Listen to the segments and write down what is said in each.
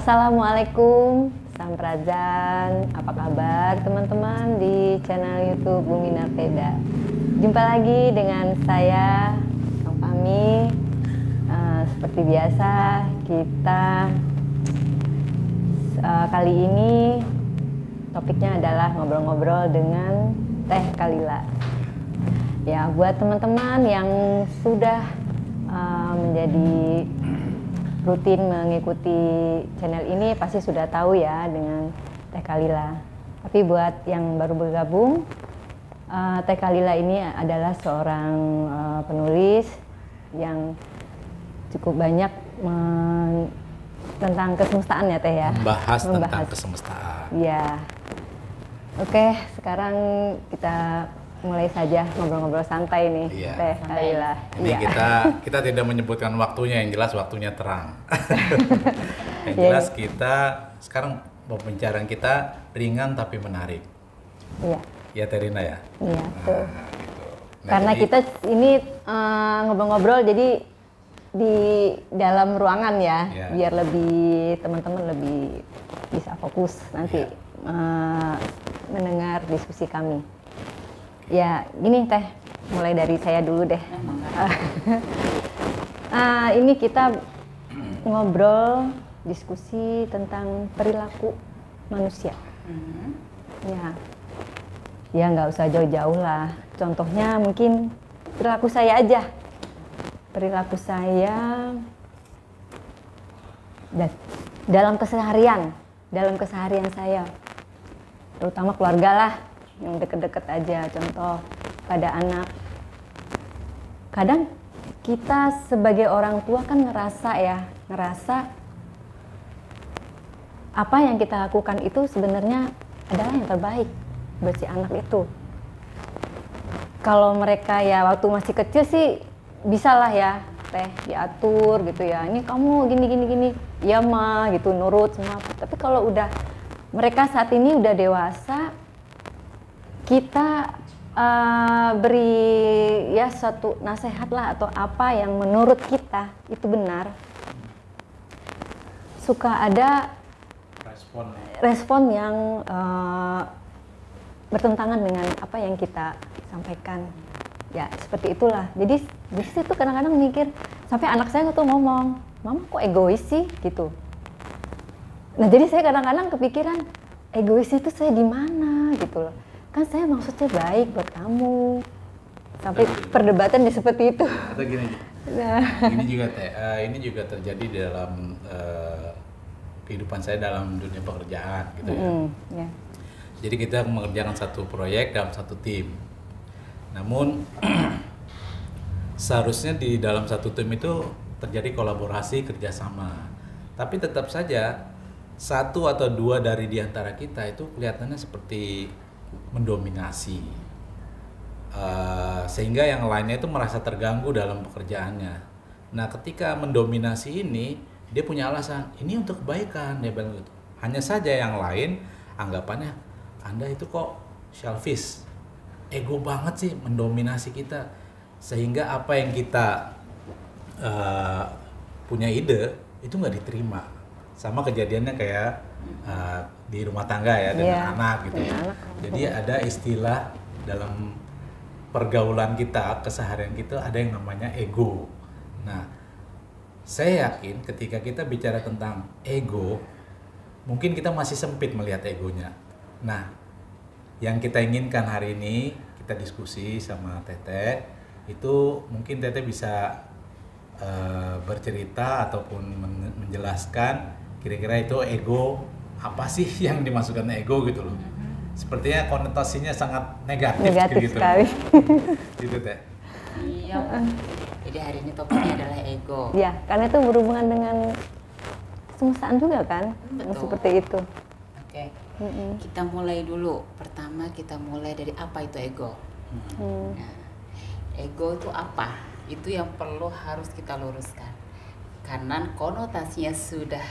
Assalamualaikum, Sampradhan. Apa kabar teman-teman di channel YouTube Bumi Narpeda? Jumpa lagi dengan saya, Kang Fahmi. Seperti biasa, kita kali ini topiknya adalah ngobrol-ngobrol dengan Teh Kalila. Ya, buat teman-teman yang sudah menjadi rutin mengikuti channel ini pasti sudah tahu ya dengan Teh Kalila. Tapi buat yang baru bergabung, Teh Kalila ini adalah seorang penulis yang cukup banyak tentang kesemestaan ya Teh ya. Membahas tentang kesemestaan. Ya. Oke, sekarang kita mulai saja ngobrol-ngobrol santai nih, Iya. Teh Kalila. Ini Iya. kita tidak menyebutkan waktunya, yang jelas waktunya terang. Yang jelas kita sekarang pembicaraan kita ringan tapi menarik. Iya. Ya Terina ya. Iya, betul. Gitu. Nah, Karena jadi, kita ini ngobrol-ngobrol jadi di dalam ruangan ya, Iya. biar lebih teman-teman lebih bisa fokus nanti mendengar diskusi kami. Ya, gini Teh, mulai dari saya dulu deh. Ini kita ngobrol, diskusi tentang perilaku manusia. Ya nggak usah jauh-jauh lah. Contohnya mungkin perilaku saya aja. Perilaku saya dalam keseharian saya, terutama keluarga lah, yang deket-deket aja. Contoh pada anak, kadang kita sebagai orang tua kan ngerasa apa yang kita lakukan itu sebenarnya adalah yang terbaik buat si anak itu. Kalau mereka ya waktu masih kecil sih bisalah ya Teh diatur gitu ya, ini kamu gini ya mah gitu, nurut semua. Tapi kalau udah mereka saat ini udah dewasa, kita beri ya suatu nasihat lah atau apa yang menurut kita itu benar, suka ada respon yang bertentangan dengan apa yang kita sampaikan. Ya seperti itulah. Jadi di situ kadang-kadang mikir, sampai anak saya tuh ngomong, mama kok egois sih gitu. Nah jadi saya kadang-kadang kepikiran, egoisnya itu saya di mana gitu loh. Kan saya maksudnya baik buat kamu. Sampai perdebatan ya seperti itu. atau gini. Nah. Ini juga Teh, ini juga terjadi dalam kehidupan saya dalam dunia pekerjaan gitu ya. Ya. Jadi kita mengerjakan satu proyek dalam satu tim. Namun seharusnya di dalam satu tim itu terjadi kolaborasi, kerjasama. Tapi tetap saja satu atau dua dari diantara kita itu kelihatannya seperti mendominasi, sehingga yang lainnya itu merasa terganggu dalam pekerjaannya. Nah, ketika mendominasi ini, dia punya alasan, ini untuk kebaikan, dia bilang gitu. Hanya saja yang lain anggapannya, Anda itu kok selfish, ego banget sih, mendominasi kita, sehingga apa yang kita punya ide itu nggak diterima. Sama kejadiannya kayak di rumah tangga ya dengan anak gitu. Jadi ada istilah dalam pergaulan kita, keseharian kita ada yang namanya ego. Nah, saya yakin ketika kita bicara tentang ego, mungkin kita masih sempit melihat egonya. Nah, yang kita inginkan hari ini kita diskusi sama Teteh, itu mungkin Teteh bisa bercerita ataupun menjelaskan kira-kira itu ego apa sih yang dimasukkan ego gitu loh. Sepertinya konotasinya sangat negatif gitu. Sekali. Gitu Teh. Iya. Jadi hari ini topiknya adalah ego. Ya, karena itu berhubungan dengan kesemestaan juga kan. Betul. Seperti itu. Oke. Kita mulai dulu. Pertama kita mulai dari apa itu ego. Nah, ego itu apa? Itu yang perlu harus kita luruskan. Karena konotasinya sudah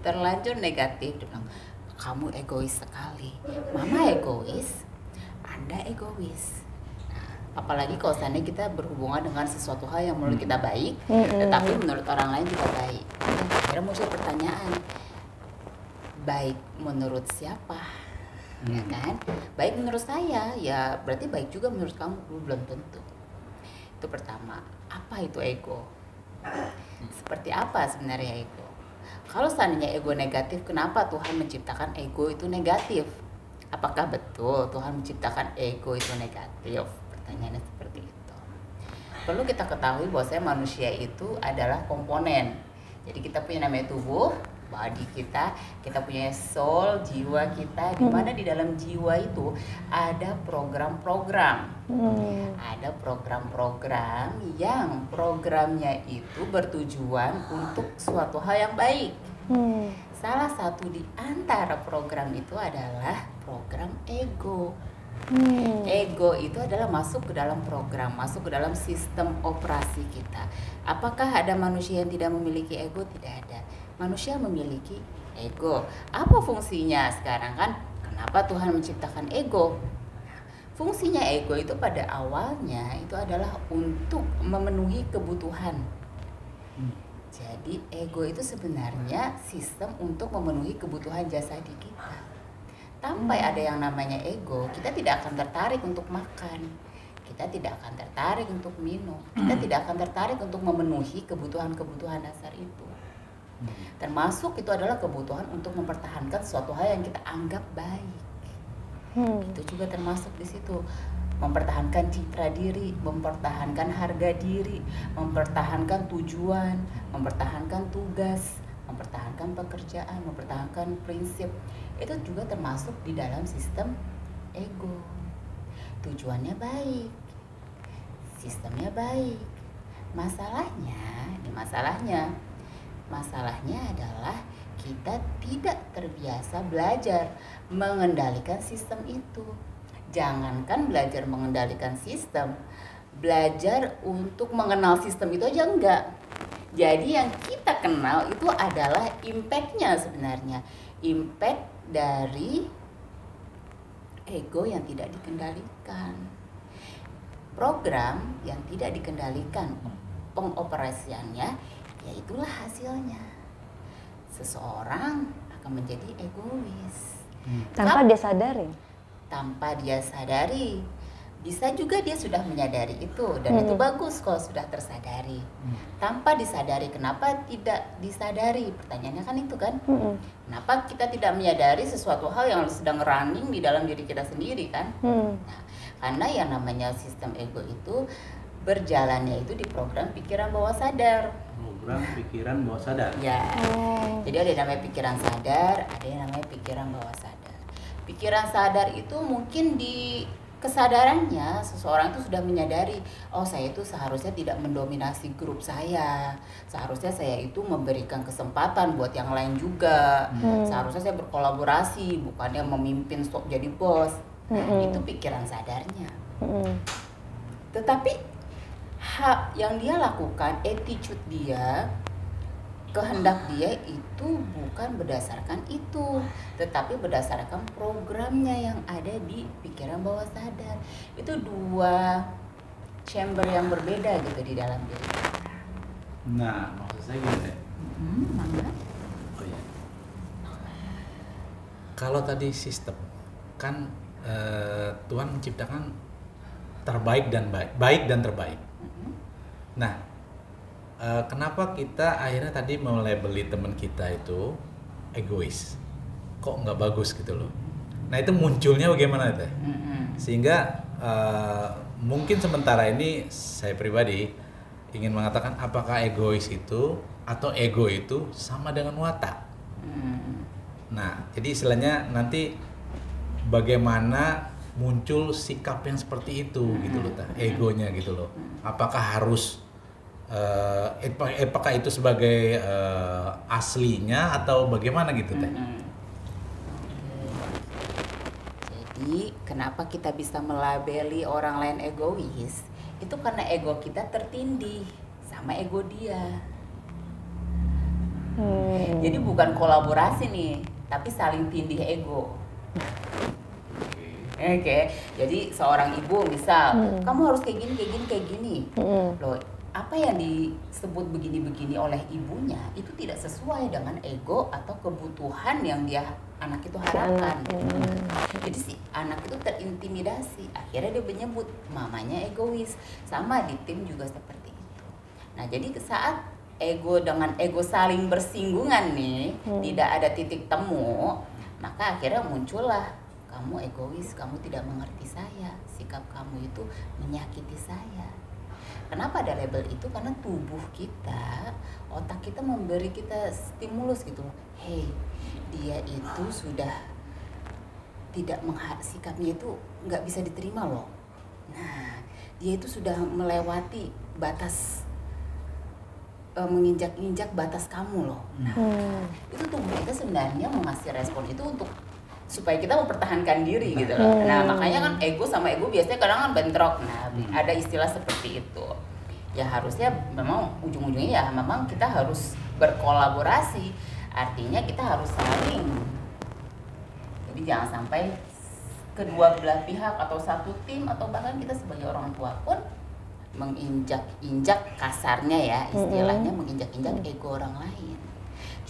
terlanjur negatif. Dia bilang, kamu egois sekali. Mama egois, Anda egois. Nah, apalagi kalau seandainya kita berhubungan dengan sesuatu hal yang menurut kita baik, tetapi menurut orang lain juga baik. Akhirnya muncul pertanyaan, baik menurut siapa, ya kan? Baik menurut saya, ya berarti baik juga menurut kamu, belum tentu. Itu pertama. Apa itu ego? Seperti apa sebenarnya ego? Kalau seandainya ego negatif, kenapa Tuhan menciptakan ego itu negatif? Apakah betul Tuhan menciptakan ego itu negatif? Pertanyaannya seperti itu. Perlu kita ketahui bahwa manusia itu adalah komponen. Jadi kita punya namanya tubuh, body kita punya soul, jiwa kita, di mana di dalam jiwa itu ada program-program. Ada program-program yang programnya itu bertujuan untuk suatu hal yang baik. Salah satu di antara program itu adalah program ego. Ego itu adalah masuk ke dalam program, masuk ke dalam sistem operasi kita. Apakah ada manusia yang tidak memiliki ego? Tidak ada. Manusia memiliki ego. Apa fungsinya sekarang kan? Kenapa Tuhan menciptakan ego? Fungsinya ego itu pada awalnya itu adalah untuk memenuhi kebutuhan. Jadi ego itu sebenarnya sistem untuk memenuhi kebutuhan jasadi kita. Tanpa ada yang namanya ego, kita tidak akan tertarik untuk makan. Kita tidak akan tertarik untuk minum. Kita tidak akan tertarik untuk memenuhi kebutuhan-kebutuhan dasar itu. Termasuk itu adalah kebutuhan untuk mempertahankan suatu hal yang kita anggap baik. Itu juga termasuk di situ. Mempertahankan citra diri, mempertahankan harga diri, mempertahankan tujuan, mempertahankan tugas, mempertahankan pekerjaan, mempertahankan prinsip. Itu juga termasuk di dalam sistem ego. Tujuannya baik, sistemnya baik. Masalahnya adalah kita tidak terbiasa belajar mengendalikan sistem itu. Jangankan belajar mengendalikan sistem, belajar untuk mengenal sistem itu aja enggak. Jadi yang kita kenal itu adalah impact-nya sebenarnya. Impact dari ego yang tidak dikendalikan. Program yang tidak dikendalikan pengoperasiannya, ya itulah hasilnya. Seseorang akan menjadi egois. Tanpa dia sadari. Tanpa dia sadari. Bisa juga dia sudah menyadari itu, dan itu bagus kalau sudah tersadari. Tanpa disadari, kenapa tidak disadari? Pertanyaannya kan itu kan. Kenapa kita tidak menyadari sesuatu hal yang sedang running di dalam diri kita sendiri kan? Nah, karena yang namanya sistem ego itu berjalannya itu di program pikiran bawah sadar. Program pikiran bawah sadar. Ya. Jadi ada yang namanya pikiran sadar, ada yang namanya pikiran bawah sadar. Pikiran sadar itu mungkin di kesadarannya seseorang itu sudah menyadari, oh saya itu seharusnya tidak mendominasi grup saya, seharusnya saya itu memberikan kesempatan buat yang lain juga, seharusnya saya berkolaborasi bukannya memimpin sok jadi bos. Itu pikiran sadarnya. Tetapi hak yang dia lakukan, attitude dia, kehendak dia itu bukan berdasarkan itu, tetapi berdasarkan programnya yang ada di pikiran bawah sadar. Itu dua chamber yang berbeda gitu di dalam diri. Nah, maksud saya gini deh. Mangga. Oh iya. Kalau tadi sistem, kan Tuhan menciptakan terbaik dan baik dan terbaik. Nah, kenapa kita akhirnya tadi melabeli teman kita itu egois? Kok nggak bagus gitu loh? Nah itu munculnya bagaimana teh? Sehingga mungkin sementara ini saya pribadi ingin mengatakan apakah egois itu atau ego itu sama dengan watak? Nah jadi istilahnya nanti bagaimana muncul sikap yang seperti itu gitu loh, egonya gitu loh. Apakah harus apakah itu sebagai aslinya atau bagaimana gitu teh? Jadi kenapa kita bisa melabeli orang lain egois? Itu karena ego kita tertindih sama ego dia. Jadi bukan kolaborasi nih, tapi saling tindih ego. Oke. Jadi seorang ibu misal, kamu harus kayak gini. Loh, apa yang disebut begini-begini oleh ibunya itu tidak sesuai dengan ego atau kebutuhan yang anak itu harapkan. Jadi si anak itu terintimidasi, akhirnya dia menyebut mamanya egois. Sama di tim juga seperti itu. Nah, jadi saat ego dengan ego saling bersinggungan nih, tidak ada titik temu, maka akhirnya muncullah kamu egois, kamu tidak mengerti saya, sikap kamu itu menyakiti saya. Kenapa ada label itu? Karena tubuh kita, otak kita memberi kita stimulus gitu loh. Hey, dia itu sudah tidak sikapnya itu nggak bisa diterima loh. Nah, dia itu sudah melewati batas, menginjak-injak batas kamu loh. Nah, itu tubuh kita sebenarnya mengasih respon itu untuk supaya kita mempertahankan diri gitu loh. Nah, makanya kan ego sama ego biasanya kadang kan bentrok. Nah, ada istilah seperti itu. Ya harusnya memang ujung-ujungnya ya memang kita harus berkolaborasi. Artinya kita harus saling. Jadi jangan sampai kedua belah pihak atau satu tim atau bahkan kita sebagai orang tua pun menginjak-injak, kasarnya ya istilahnya, menginjak-injak ego orang lain.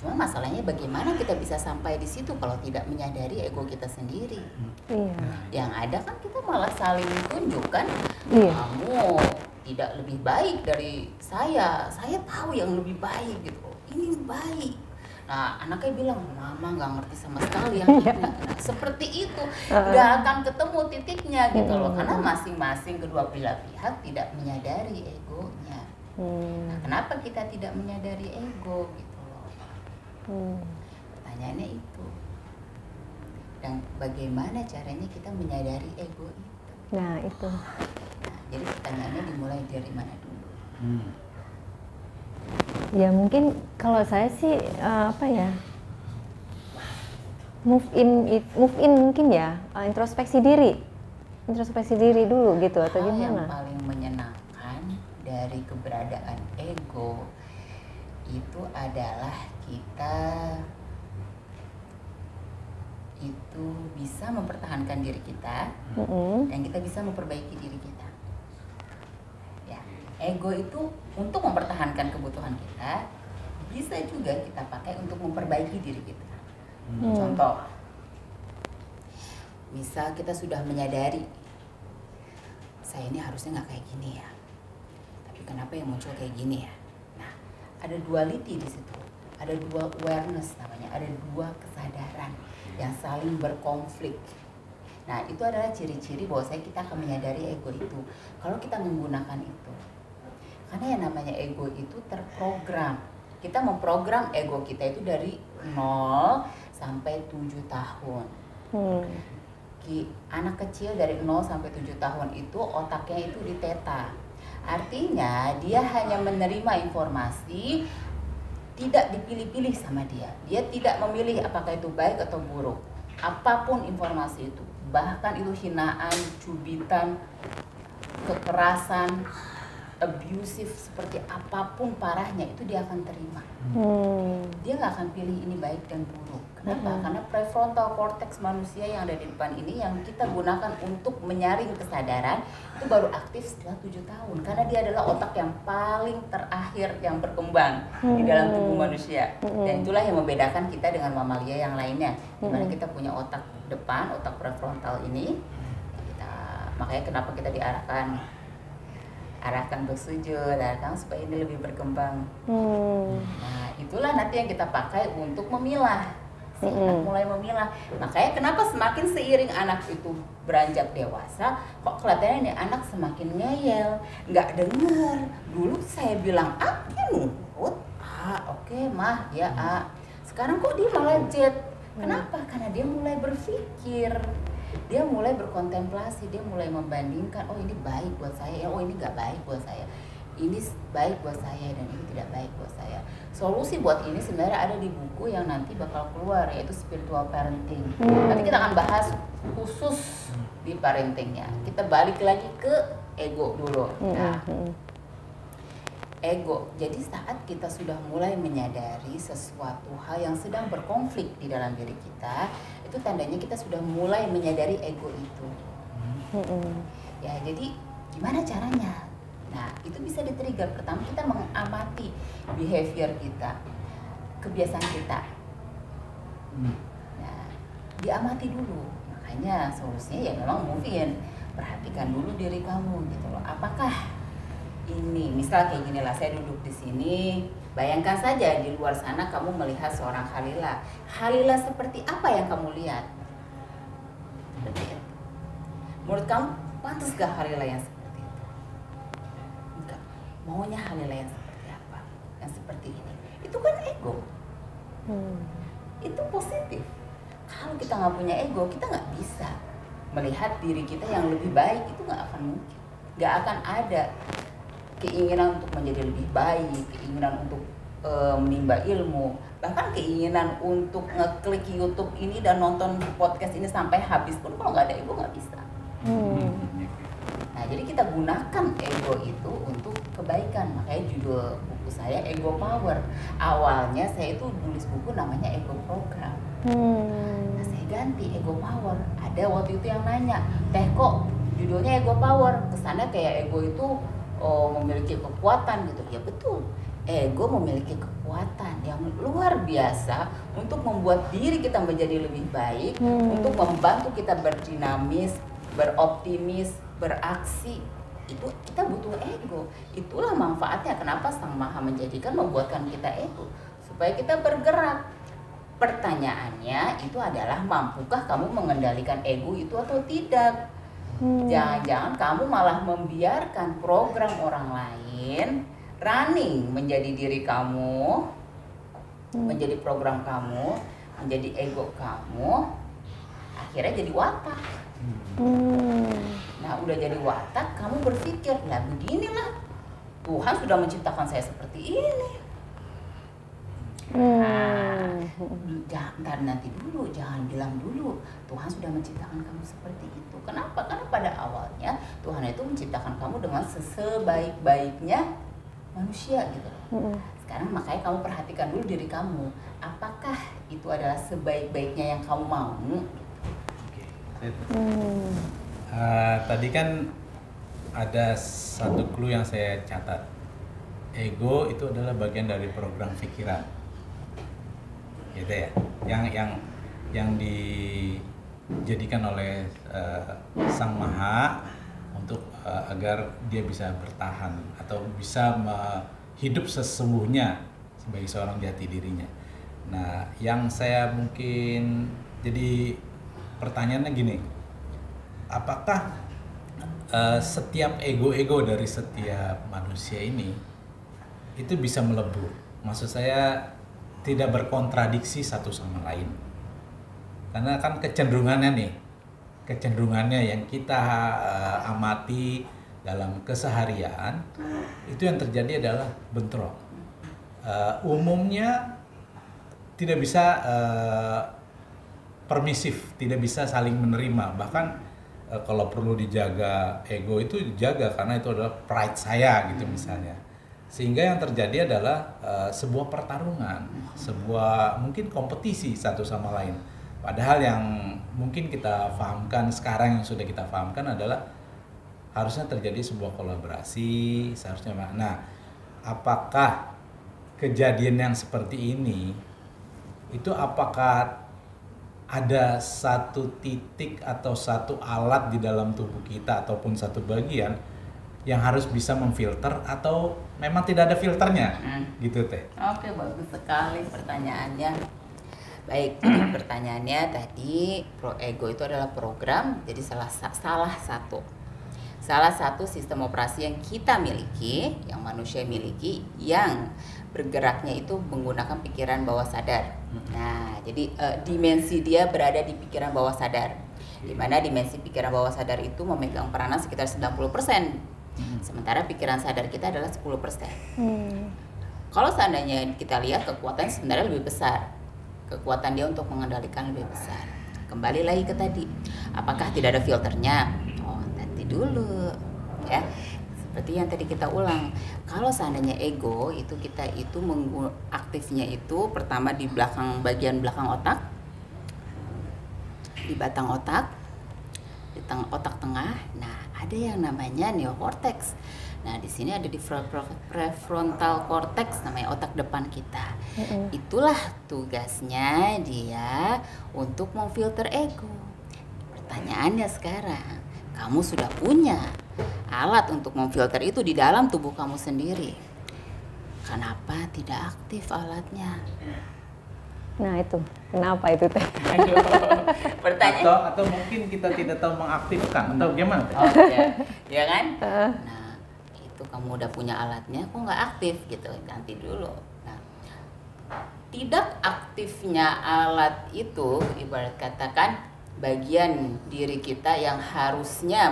Cuma masalahnya bagaimana kita bisa sampai di situ kalau tidak menyadari ego kita sendiri. Yang ada kan kita malah saling tunjukkan, kamu tidak lebih baik dari saya tahu yang lebih baik gitu, ini baik. Nah, anaknya bilang, mama nggak ngerti sama sekali yang nah, seperti itu, nggak akan ketemu titiknya gitu loh, karena masing-masing kedua belah pihak tidak menyadari egonya. Nah, kenapa kita tidak menyadari ego gitu loh? Pertanyaannya itu. Dan bagaimana caranya kita menyadari ego itu? Nah, itu. Nah, jadi pertanyaannya dimulai dari mana dulu? Ya mungkin kalau saya sih apa ya, move in mungkin ya, introspeksi diri dulu gitu atau Hal gimana? yang paling menyenangkan dari keberadaan ego itu adalah kita itu bisa mempertahankan diri kita dan kita bisa memperbaiki diri kita. Ya, ego itu untuk mempertahankan kebutuhan kita, bisa juga kita pakai untuk memperbaiki diri kita. Contoh, misal kita sudah menyadari, saya ini harusnya nggak kayak gini ya, tapi kenapa yang muncul kayak gini ya? Nah, ada duality di situ, ada dua awareness namanya, ada dua kesadaran yang saling berkonflik. Nah, itu adalah ciri-ciri bahwa kita akan menyadari ego itu kalau kita menggunakan itu. Karena yang namanya ego itu terprogram. Kita memprogram ego kita itu dari 0 sampai 7 tahun. Anak kecil dari 0 sampai 7 tahun itu otaknya itu di theta. Artinya dia hanya menerima informasi, tidak dipilih-pilih sama dia. Dia tidak memilih apakah itu baik atau buruk. Apapun informasi itu, bahkan itu hinaan, cubitan, kekerasan, abusive, seperti apapun parahnya itu dia akan terima. Dia nggak akan pilih ini baik dan buruk. Kenapa? Karena prefrontal cortex manusia yang ada di depan ini yang kita gunakan untuk menyaring kesadaran itu baru aktif setelah 7 tahun. Karena dia adalah otak yang paling terakhir yang berkembang di dalam tubuh manusia. Dan itulah yang membedakan kita dengan mamalia yang lainnya. Dimana kita punya otak depan, otak prefrontal ini. Makanya kenapa kita diarahkan bersujud, arahkan supaya ini lebih berkembang. Nah, itulah nanti yang kita pakai untuk memilah. Anak mulai memilah. Makanya kenapa semakin seiring anak itu beranjak dewasa, kok kelihatannya ini anak semakin ngeyel, nggak denger. Dulu saya bilang A, dia nurut. Oke, mah, ya A. Sekarang kok dia malah Z. Kenapa? Karena dia mulai berpikir. Dia mulai berkontemplasi, dia mulai membandingkan, oh ini baik buat saya, oh ini nggak baik buat saya, ini baik buat saya dan ini tidak baik buat saya. Solusi buat ini sebenarnya ada di buku yang nanti bakal keluar, yaitu Spiritual Parenting. Nanti kita akan bahas khusus di parentingnya. Kita balik lagi ke ego dulu. Nah, ego. Jadi saat kita sudah mulai menyadari sesuatu hal yang sedang berkonflik di dalam diri kita, itu tandanya kita sudah mulai menyadari ego itu. Ya, jadi gimana caranya? Nah, itu bisa di-trigger. Pertama kita mengamati behavior kita, kebiasaan kita. Nah, diamati dulu. Makanya solusinya ya memang move in. Perhatikan dulu diri kamu gitu loh. Apakah ini, misal kayak gini lah, saya duduk di sini, bayangkan saja di luar sana kamu melihat seorang Khalila. Khalila seperti apa yang kamu lihat? Seperti itu. Menurut kamu pantas gak Khalila yang seperti itu? Enggak. Maunya Khalila yang seperti apa? Yang seperti ini. Itu kan ego. Itu positif. Kalau kita nggak punya ego, kita nggak bisa melihat diri kita yang lebih baik. Itu nggak akan mungkin. Nggak akan ada keinginan untuk menjadi lebih baik, keinginan untuk menimba ilmu, bahkan keinginan untuk ngeklik YouTube ini dan nonton podcast ini sampai habis pun kalau nggak ada ego nggak bisa. Nah, jadi kita gunakan ego itu untuk kebaikan. Makanya judul buku saya Ego Power. Awalnya saya itu nulis buku namanya Ego Program. Nah, saya ganti Ego Power. Ada waktu itu yang nanya, "Teh kok judulnya Ego Power?" Kesannya kayak ego itu memiliki kekuatan gitu. Ya betul. Ego memiliki kekuatan yang luar biasa untuk membuat diri kita menjadi lebih baik, untuk membantu kita berdinamis, beroptimis, beraksi. Itu kita butuh ego. Itulah manfaatnya kenapa Sang Maha membuatkan kita ego, supaya kita bergerak. Pertanyaannya itu adalah, mampukah kamu mengendalikan ego itu atau tidak? Jangan-jangan kamu malah membiarkan program orang lain running menjadi diri kamu, menjadi program kamu, menjadi ego kamu, akhirnya jadi watak. Nah, udah jadi watak, kamu berpikir, lah beginilah Tuhan sudah menciptakan saya seperti ini. Jangan nanti dulu, jangan bilang dulu Tuhan sudah menciptakan kamu seperti itu. Kenapa? Karena pada awalnya Tuhan itu menciptakan kamu dengan sebaik-baiknya manusia gitu. Sekarang makanya kamu perhatikan dulu diri kamu, apakah itu adalah sebaik-baiknya yang kamu mau? Tadi kan ada satu clue yang saya catat. Ego itu adalah bagian dari program pikiran, gitu ya. Yang dijadikan oleh Sang Maha untuk agar dia bisa bertahan atau bisa hidup sesungguhnya sebagai seorang jati dirinya. Nah, yang saya mungkin jadi pertanyaannya gini, apakah setiap ego-ego dari setiap manusia ini itu bisa melebur? Maksud saya tidak berkontradiksi satu sama lain. Karena kan kecenderungannya yang kita amati dalam keseharian itu yang terjadi adalah bentrok. Umumnya tidak bisa permisif, tidak bisa saling menerima. Bahkan kalau perlu dijaga ego itu dijaga karena itu adalah pride saya gitu misalnya. Sehingga yang terjadi adalah sebuah pertarungan, sebuah mungkin kompetisi satu sama lain. Padahal yang mungkin kita fahamkan sekarang, yang sudah kita fahamkan adalah harusnya terjadi sebuah kolaborasi, seharusnya. Nah, apakah kejadian yang seperti ini itu apakah ada satu titik atau satu alat di dalam tubuh kita ataupun satu bagian yang harus bisa memfilter atau memang tidak ada filternya? Gitu Teh. Oke, bagus sekali pertanyaannya. Baik, jadi pertanyaannya tadi ego itu adalah program, jadi salah satu sistem operasi yang kita miliki, yang manusia miliki, yang bergeraknya itu menggunakan pikiran bawah sadar. Nah, jadi dimensi dia berada di pikiran bawah sadar, di mana dimensi pikiran bawah sadar itu memegang peranan sekitar 90%, sementara pikiran sadar kita adalah 10%. Kalau seandainya kita lihat kekuatan sebenarnya lebih besar, kekuatan dia untuk mengendalikan lebih besar. Kembali lagi ke tadi, apakah tidak ada filternya? Oh, nanti dulu ya. Seperti yang tadi kita ulang, kalau seandainya ego itu kita itu aktifnya itu pertama di bagian belakang otak, di batang otak, di otak tengah. Nah, ada yang namanya neokortex. Nah, di sini ada di prefrontal cortex, namanya otak depan kita. Itulah tugasnya dia untuk memfilter ego. Pertanyaannya sekarang, kamu sudah punya alat untuk memfilter itu di dalam tubuh kamu sendiri. Kenapa tidak aktif alatnya? Nah itu, kenapa itu teh? Pertanyaan. Atau mungkin kita tidak tahu mengaktifkan atau gimana? Oh, ya kan? Nah, itu kamu udah punya alatnya, kok nggak aktif gitu? Ganti dulu. Nah, tidak aktifnya alat itu ibarat katakan bagian diri kita yang harusnya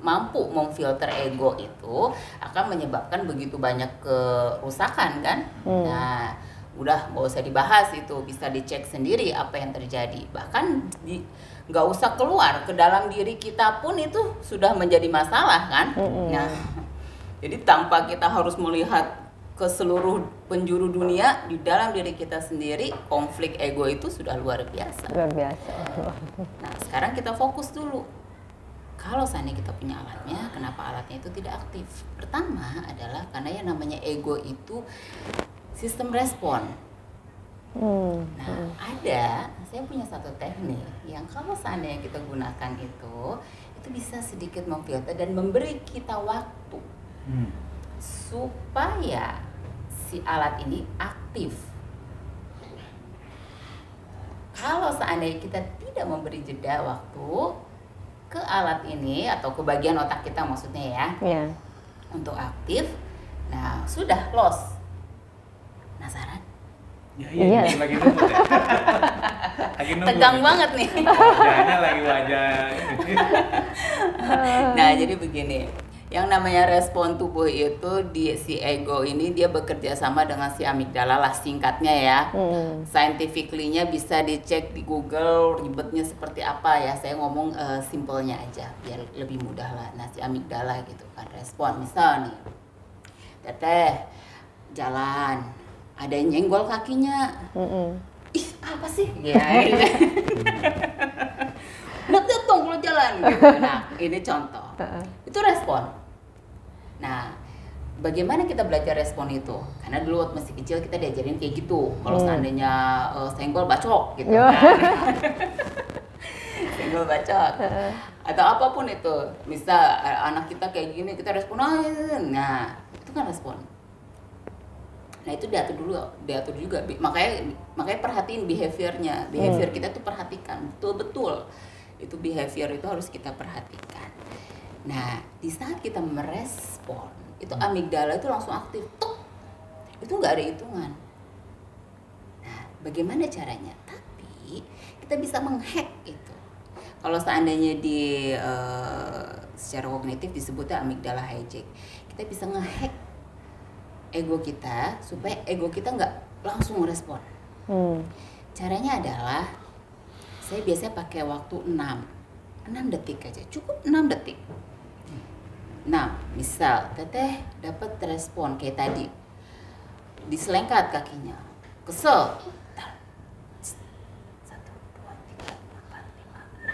mampu memfilter ego itu akan menyebabkan begitu banyak kerusakan kan? Nah, udah nggak usah dibahas, itu bisa dicek sendiri apa yang terjadi. Bahkan nggak usah keluar ke dalam diri kita pun itu sudah menjadi masalah kan. Nah, jadi tanpa kita harus melihat ke seluruh penjuru dunia, di dalam diri kita sendiri konflik ego itu sudah luar biasa. Luar biasa. Nah, sekarang kita fokus dulu. Kalau seandainya kita punya alatnya, kenapa alatnya itu tidak aktif? Pertama adalah karena yang namanya ego itu sistem respon. Nah, saya punya satu teknik yang kalau seandainya kita gunakan itu bisa sedikit memfilter dan memberi kita waktu supaya si alat ini aktif. Kalau seandainya kita tidak memberi jeda waktu ke alat ini atau ke bagian otak kita maksudnya ya, untuk aktif, nah sudah lost. Penasaran? Iya. Lagi nunggu ya. Lagi nunggu. Tegang banget nih. Wajahnya lagi wajah. Nah, jadi begini. Yang namanya respon tubuh itu si ego ini dia bekerja sama dengan si amigdala lah singkatnya ya. Scientifically-nya bisa dicek di Google ribetnya seperti apa ya. Saya ngomong simpelnya aja biar lebih mudah lah. Nah, si amigdala gitu kan respon. Misal nih, Teteh jalan, ada yang nyenggol kakinya. Ih, apa sih? Ya, gitu. Lihat dong kalau jalan gitu. Nah, ini contoh. Itu respon. Nah, bagaimana kita belajar respon itu? Karena dulu waktu masih kecil kita diajarin kayak gitu. Kalau seandainya senggol bacok gitu kan. Senggol bacok. Atau apapun itu. Misal anak kita kayak gini, kita respon. Nah, itu kan respon. Nah, itu diatur juga. Makanya perhatiin behaviornya. Behavior kita tuh perhatikan betul-betul. Itu behavior itu harus kita perhatikan. Nah, di saat kita merespon, itu amigdala itu langsung aktif. Tuk! Itu nggak ada hitungan. Nah, bagaimana caranya? Tapi kita bisa menghack itu. Kalau seandainya secara kognitif disebutnya amigdala hijack. Kita bisa ngehack ego kita supaya ego kita nggak langsung merespon. Caranya adalah saya biasanya pakai waktu 6 detik aja, cukup 6 detik. Nah, misal Teteh dapat respon kayak tadi, diselengkat kakinya, kesel. 1, 2, 3, 4, 5,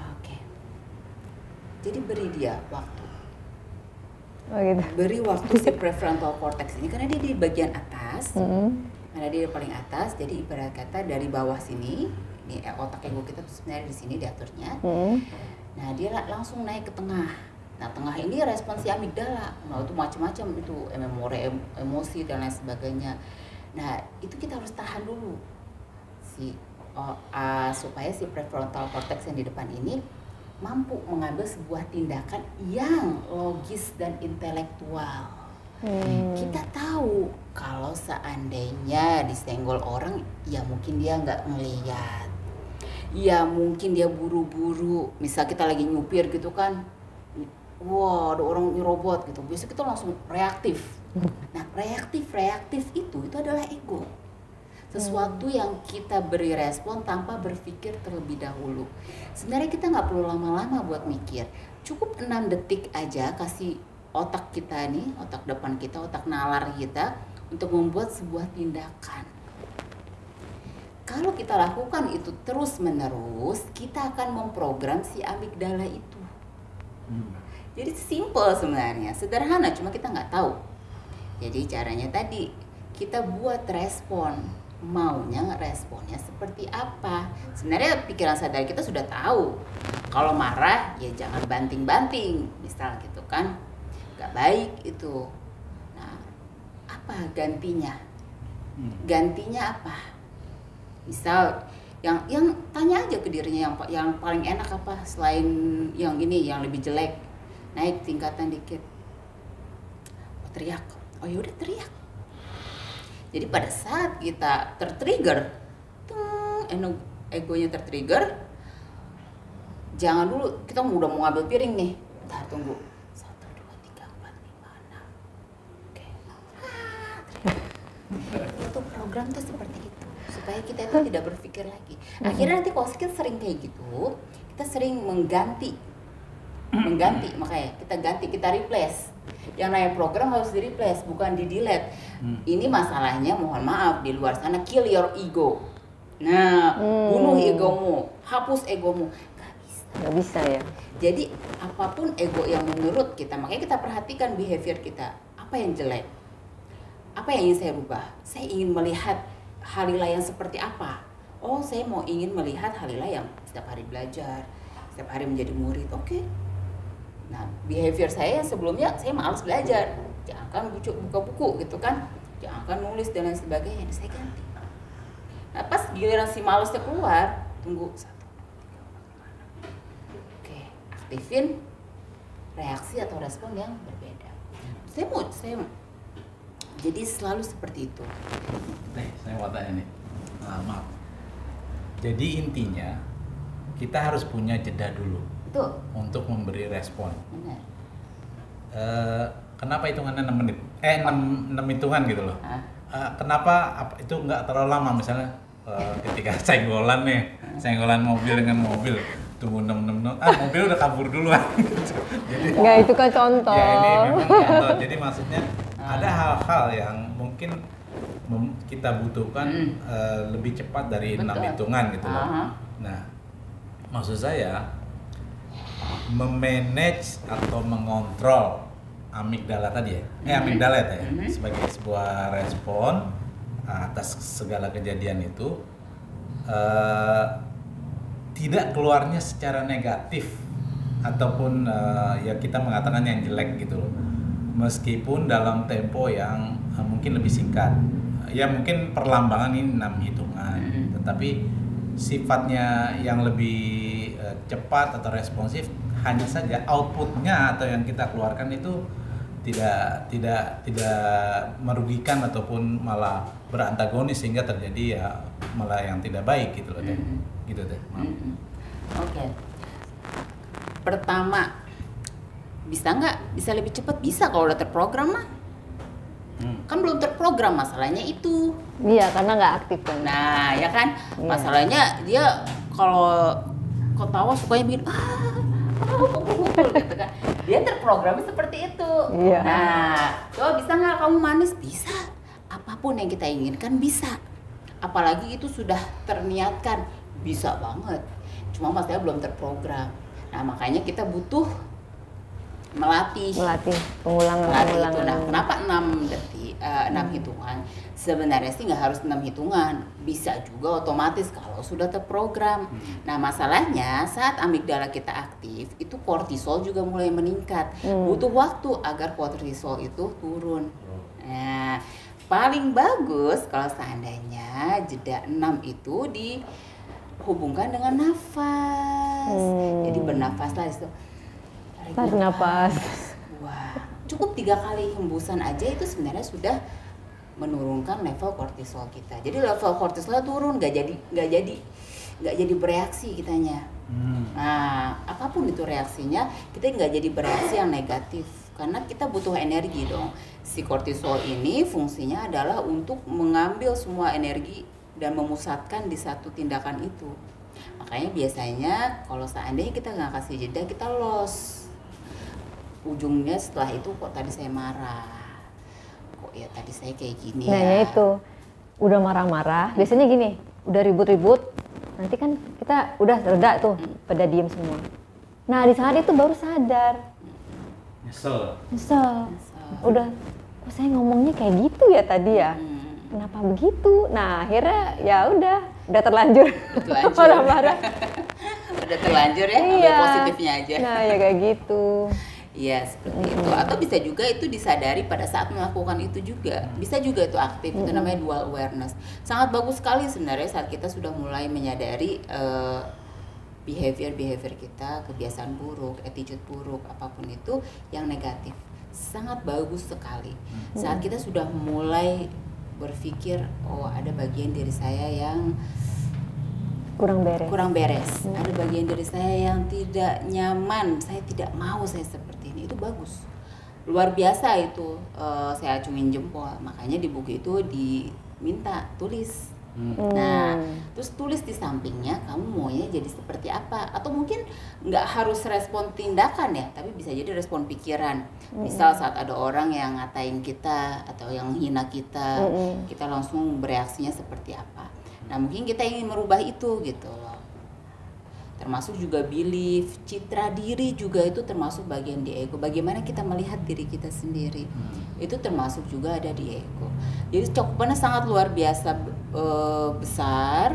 6. Oke. Jadi beri dia waktu. Oh gitu. Beri waktu si prefrontal cortex ini karena dia di bagian atas. Karena dia di paling atas, jadi ibarat kata dari bawah sini, ini otak ego kita tuh sebenarnya di sini diaturnya. Nah, dia langsung naik ke tengah. Nah, tengah ini respon si amigdala. Nah, itu macam-macam itu memori, emosi dan lain sebagainya. Nah, itu kita harus tahan dulu supaya si prefrontal cortex yang di depan ini mampu mengambil sebuah tindakan yang logis dan intelektual. Kita tahu kalau seandainya disenggol orang, ya mungkin dia nggak ngelihat, ya mungkin dia buru-buru. Misal kita lagi nyupir gitu kan, wah ada orang nyerobot gitu, biasanya kita langsung reaktif. Nah, reaktif itu adalah ego. Sesuatu yang kita beri respon tanpa berpikir terlebih dahulu. Sebenarnya kita nggak perlu lama-lama buat mikir, cukup 6 detik aja kasih otak kita nih, otak depan kita, otak nalar kita untuk membuat sebuah tindakan. Kalau kita lakukan itu terus-menerus, kita akan memprogram si amigdala itu. Jadi simple sebenarnya, sederhana, cuma kita nggak tahu. Jadi caranya tadi kita buat respon, maunya responnya seperti apa. Sebenarnya pikiran sadar kita sudah tahu. Kalau marah ya jangan banting-banting, misal gitu kan, nggak baik itu. Nah, apa gantinya? Gantinya apa? Misal yang tanya aja ke dirinya yang paling enak apa selain yang ini yang lebih jelek, naik tingkatan dikit. Oh, teriak. Oh yaudah teriak. Jadi pada saat kita tertrigger, egonya tertrigger, jangan dulu kita udah mau ngambil piring nih. Bentar tunggu. 1, 2, 3, 4, 5, 6. Oke. Itu program tuh seperti itu. Supaya kita itu tidak berpikir lagi. Akhirnya nanti kalau kita sering kayak gitu, kita sering mengganti, makanya kita replace. Yang namanya program harus di replace, bukan di delete. Ini masalahnya, mohon maaf, di luar sana kill your ego. Nah, bunuh egomu, hapus egomu. Gak bisa ya. Jadi apapun ego yang menurut kita, makanya kita perhatikan behavior kita. Apa yang jelek? Apa yang ingin saya rubah? Saya ingin melihat Halila yang seperti apa? Oh, saya mau ingin melihat Halila yang setiap hari belajar, setiap hari menjadi murid. Oke. Nah, behavior saya yang sebelumnya saya malas belajar, jangan buka buku gitu kan, jangan nulis dan lain sebagainya. Saya ganti. Nah, pas giliran si malesnya keluar, tunggu 1, 2, 3, 4, 5, 6. Oke, aktifin reaksi atau respon yang berbeda. Saya jadi selalu seperti itu. Saya mau tanya nih, maaf. Jadi intinya kita harus punya jeda dulu. Betul. Untuk memberi respon. Benar. Kenapa hitungannya 6 menit? 6 hitungan gitu loh. Kenapa itu nggak terlalu lama? Misalnya ketika senggolan mobil dengan mobil, tunggu 6 menit, mobil udah kabur duluan. Jadi, nggak, itu kan contoh. Ya ini memang contoh. Jadi maksudnya ada hal-hal yang mungkin kita butuhkan lebih cepat dari 6 hitungan gitu loh. Nah, maksud saya memanage atau mengontrol amigdala tadi ya, amigdala ya, sebagai sebuah respon atas segala kejadian itu, tidak keluarnya secara negatif ataupun ya kita mengatakan yang jelek gitu loh, meskipun dalam tempo yang mungkin lebih singkat, ya mungkin perlambangan ini 6 hitungan, tetapi sifatnya yang lebih cepat atau responsif, hanya saja outputnya atau yang kita keluarkan itu tidak merugikan ataupun malah berantagonis sehingga terjadi ya malah yang tidak baik gitu loh teh. Gitu teh. Oke. Pertama, bisa lebih cepat? Bisa kalau udah terprogram mah. Kan belum terprogram masalahnya itu. Iya, karena nggak aktif kan. Nah, ya kan? Masalahnya dia kalau ketawa sukanya bikin pukul gitu kan. Dia terprogramnya seperti itu. Iya. Nah, coba bisa nggak kamu manis? Bisa. Apapun yang kita inginkan bisa. Apalagi itu sudah terniatkan, bisa banget. Cuma masalahnya belum terprogram. Nah, makanya kita butuh melatih pengulangan. Nah, kenapa 6 hitungan? Sebenarnya sih nggak harus 6 hitungan, bisa juga otomatis kalau sudah terprogram. Nah, masalahnya saat amigdala kita aktif, itu kortisol juga mulai meningkat. Butuh waktu agar kortisol itu turun. Nah, paling bagus kalau seandainya jeda 6 itu dihubungkan dengan nafas. Jadi bernafaslah itu. Tarik nafas. Wah, cukup 3 kali hembusan aja itu sebenarnya sudah menurunkan level kortisol kita. Jadi level kortisolnya turun, nggak jadi bereaksi kitanya. Nah, apapun itu reaksinya, kita nggak jadi bereaksi yang negatif karena kita butuh energi dong. Si kortisol ini fungsinya adalah untuk mengambil semua energi dan memusatkan di satu tindakan itu. Makanya biasanya kalau seandainya kita nggak kasih jeda, kita loss. Ujungnya setelah itu kok tadi saya marah, kok ya tadi saya kayak gini. Nah ya itu udah marah-marah, biasanya gini, udah ribut-ribut, nanti kan kita udah reda tuh, pada diem semua. Nah di saat itu baru sadar, Nyesel. Udah, kok saya ngomongnya kayak gitu ya tadi ya? Kenapa begitu? Nah akhirnya ya udah terlanjur. Marah-marah. Udah terlanjur ya, ambil positifnya aja. Nah ya kayak gitu. Iya seperti itu. Atau bisa juga itu disadari pada saat melakukan itu juga. Bisa juga itu aktif, itu namanya dual awareness. Sangat bagus sekali sebenarnya saat kita sudah mulai menyadari behavior kita, kebiasaan buruk, attitude buruk, apapun itu yang negatif. Sangat bagus sekali. Saat kita sudah mulai berpikir, oh ada bagian diri saya yang kurang beres. Ada bagian diri saya yang tidak nyaman, saya tidak mau saya seperti ini. Itu bagus, luar biasa itu. Saya acungin jempol. Makanya di buku itu diminta tulis. Nah, terus tulis di sampingnya kamu maunya jadi seperti apa, atau mungkin nggak harus respon tindakan ya, tapi bisa jadi respon pikiran. Misal saat ada orang yang ngatain kita atau yang hina kita, kita langsung bereaksinya seperti apa. Nah mungkin kita ingin merubah itu gitu loh. Termasuk juga belief, citra diri juga itu termasuk bagian di ego. Bagaimana kita melihat diri kita sendiri, itu termasuk juga ada di ego. Jadi cakupannya sangat luar biasa besar.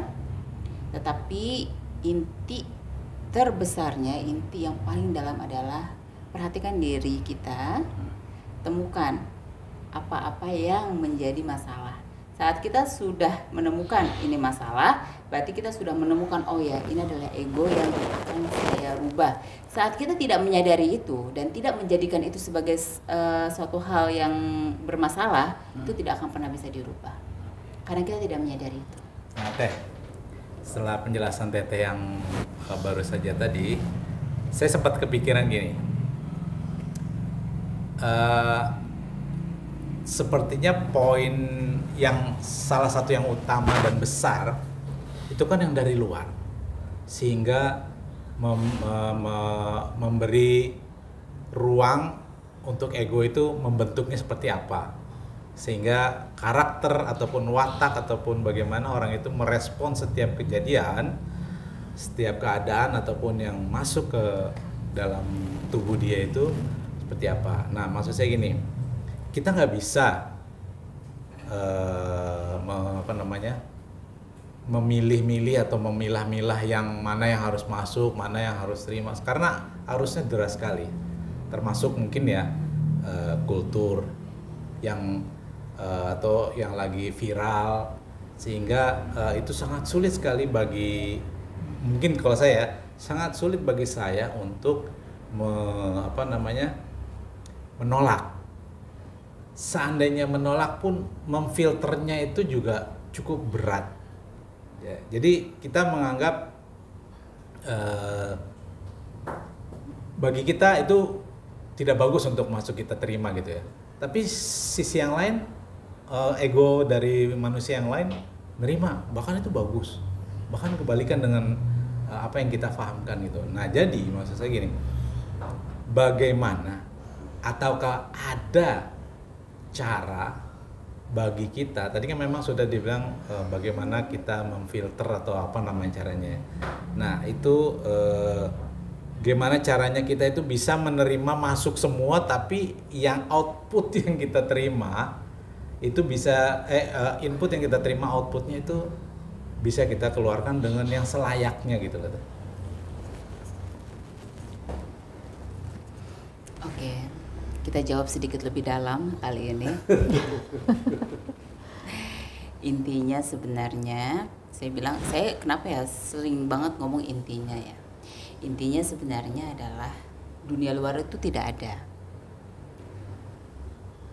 Tetapi inti terbesarnya, inti yang paling dalam adalah perhatikan diri kita, temukan apa-apa yang menjadi masalah. Saat kita sudah menemukan ini masalah, berarti kita sudah menemukan, oh ya ini adalah ego yang akan saya rubah. Saat kita tidak menyadari itu dan tidak menjadikan itu sebagai suatu hal yang bermasalah, itu tidak akan pernah bisa dirubah. Karena kita tidak menyadari itu. Nah Teh, setelah penjelasan Teteh yang baru saja tadi, saya sempat kepikiran gini. Sepertinya poin yang salah satu yang utama dan besar itu kan yang dari luar, sehingga memberi ruang untuk ego itu membentuknya seperti apa, sehingga karakter ataupun watak ataupun bagaimana orang itu merespon setiap kejadian, setiap keadaan ataupun yang masuk ke dalam tubuh dia itu seperti apa. Nah maksud saya gini, kita nggak bisa memilih-milih atau memilah-milah yang mana yang harus masuk, mana yang harus terima, karena arusnya deras sekali. Termasuk mungkin ya kultur yang atau yang lagi viral, sehingga itu sangat sulit sekali bagi, mungkin kalau saya sangat sulit bagi saya untuk menolak. Seandainya menolak pun memfilternya itu juga cukup berat ya. Jadi kita menganggap bagi kita itu tidak bagus untuk masuk kita terima gitu ya, tapi sisi yang lain ego dari manusia yang lain nerima, bahkan itu bagus, bahkan kebalikan dengan apa yang kita pahamkan gitu. Nah jadi maksud saya gini, bagaimana ataukah ada cara bagi kita, tadi kan memang sudah dibilang bagaimana kita memfilter atau apa namanya caranya. Nah itu gimana caranya kita itu bisa menerima masuk semua, tapi yang output yang kita terima itu bisa input yang kita terima outputnya itu bisa kita keluarkan dengan yang selayaknya gitu loh. Oke. Kita jawab sedikit lebih dalam kali ini. Intinya sebenarnya, saya kenapa ya sering banget ngomong intinya ya. Intinya sebenarnya adalah dunia luar itu tidak ada.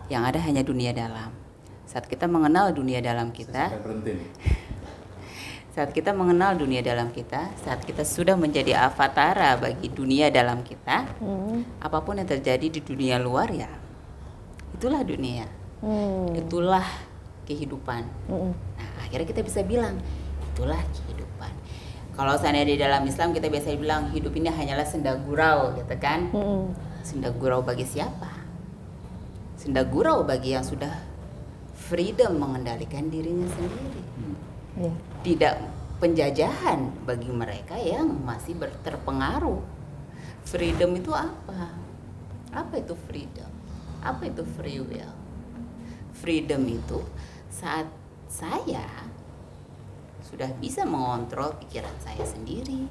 Yang ada hanya dunia dalam. Saat kita mengenal dunia dalam kita, saat kita mengenal dunia dalam kita, saat kita sudah menjadi avatara bagi dunia dalam kita, apapun yang terjadi di dunia luar ya, itulah dunia, itulah kehidupan. Nah, akhirnya kita bisa bilang, itulah kehidupan. Kalau seandainya di dalam Islam kita biasa bilang hidup ini hanyalah senda gurau, gitu kan? Senda gurau bagi siapa? Senda gurau bagi yang sudah freedom mengendalikan dirinya sendiri. Tidak penjajahan bagi mereka yang masih terpengaruh. Freedom itu apa? Apa itu freedom? Apa itu free will? Freedom itu saat saya sudah bisa mengontrol pikiran saya sendiri,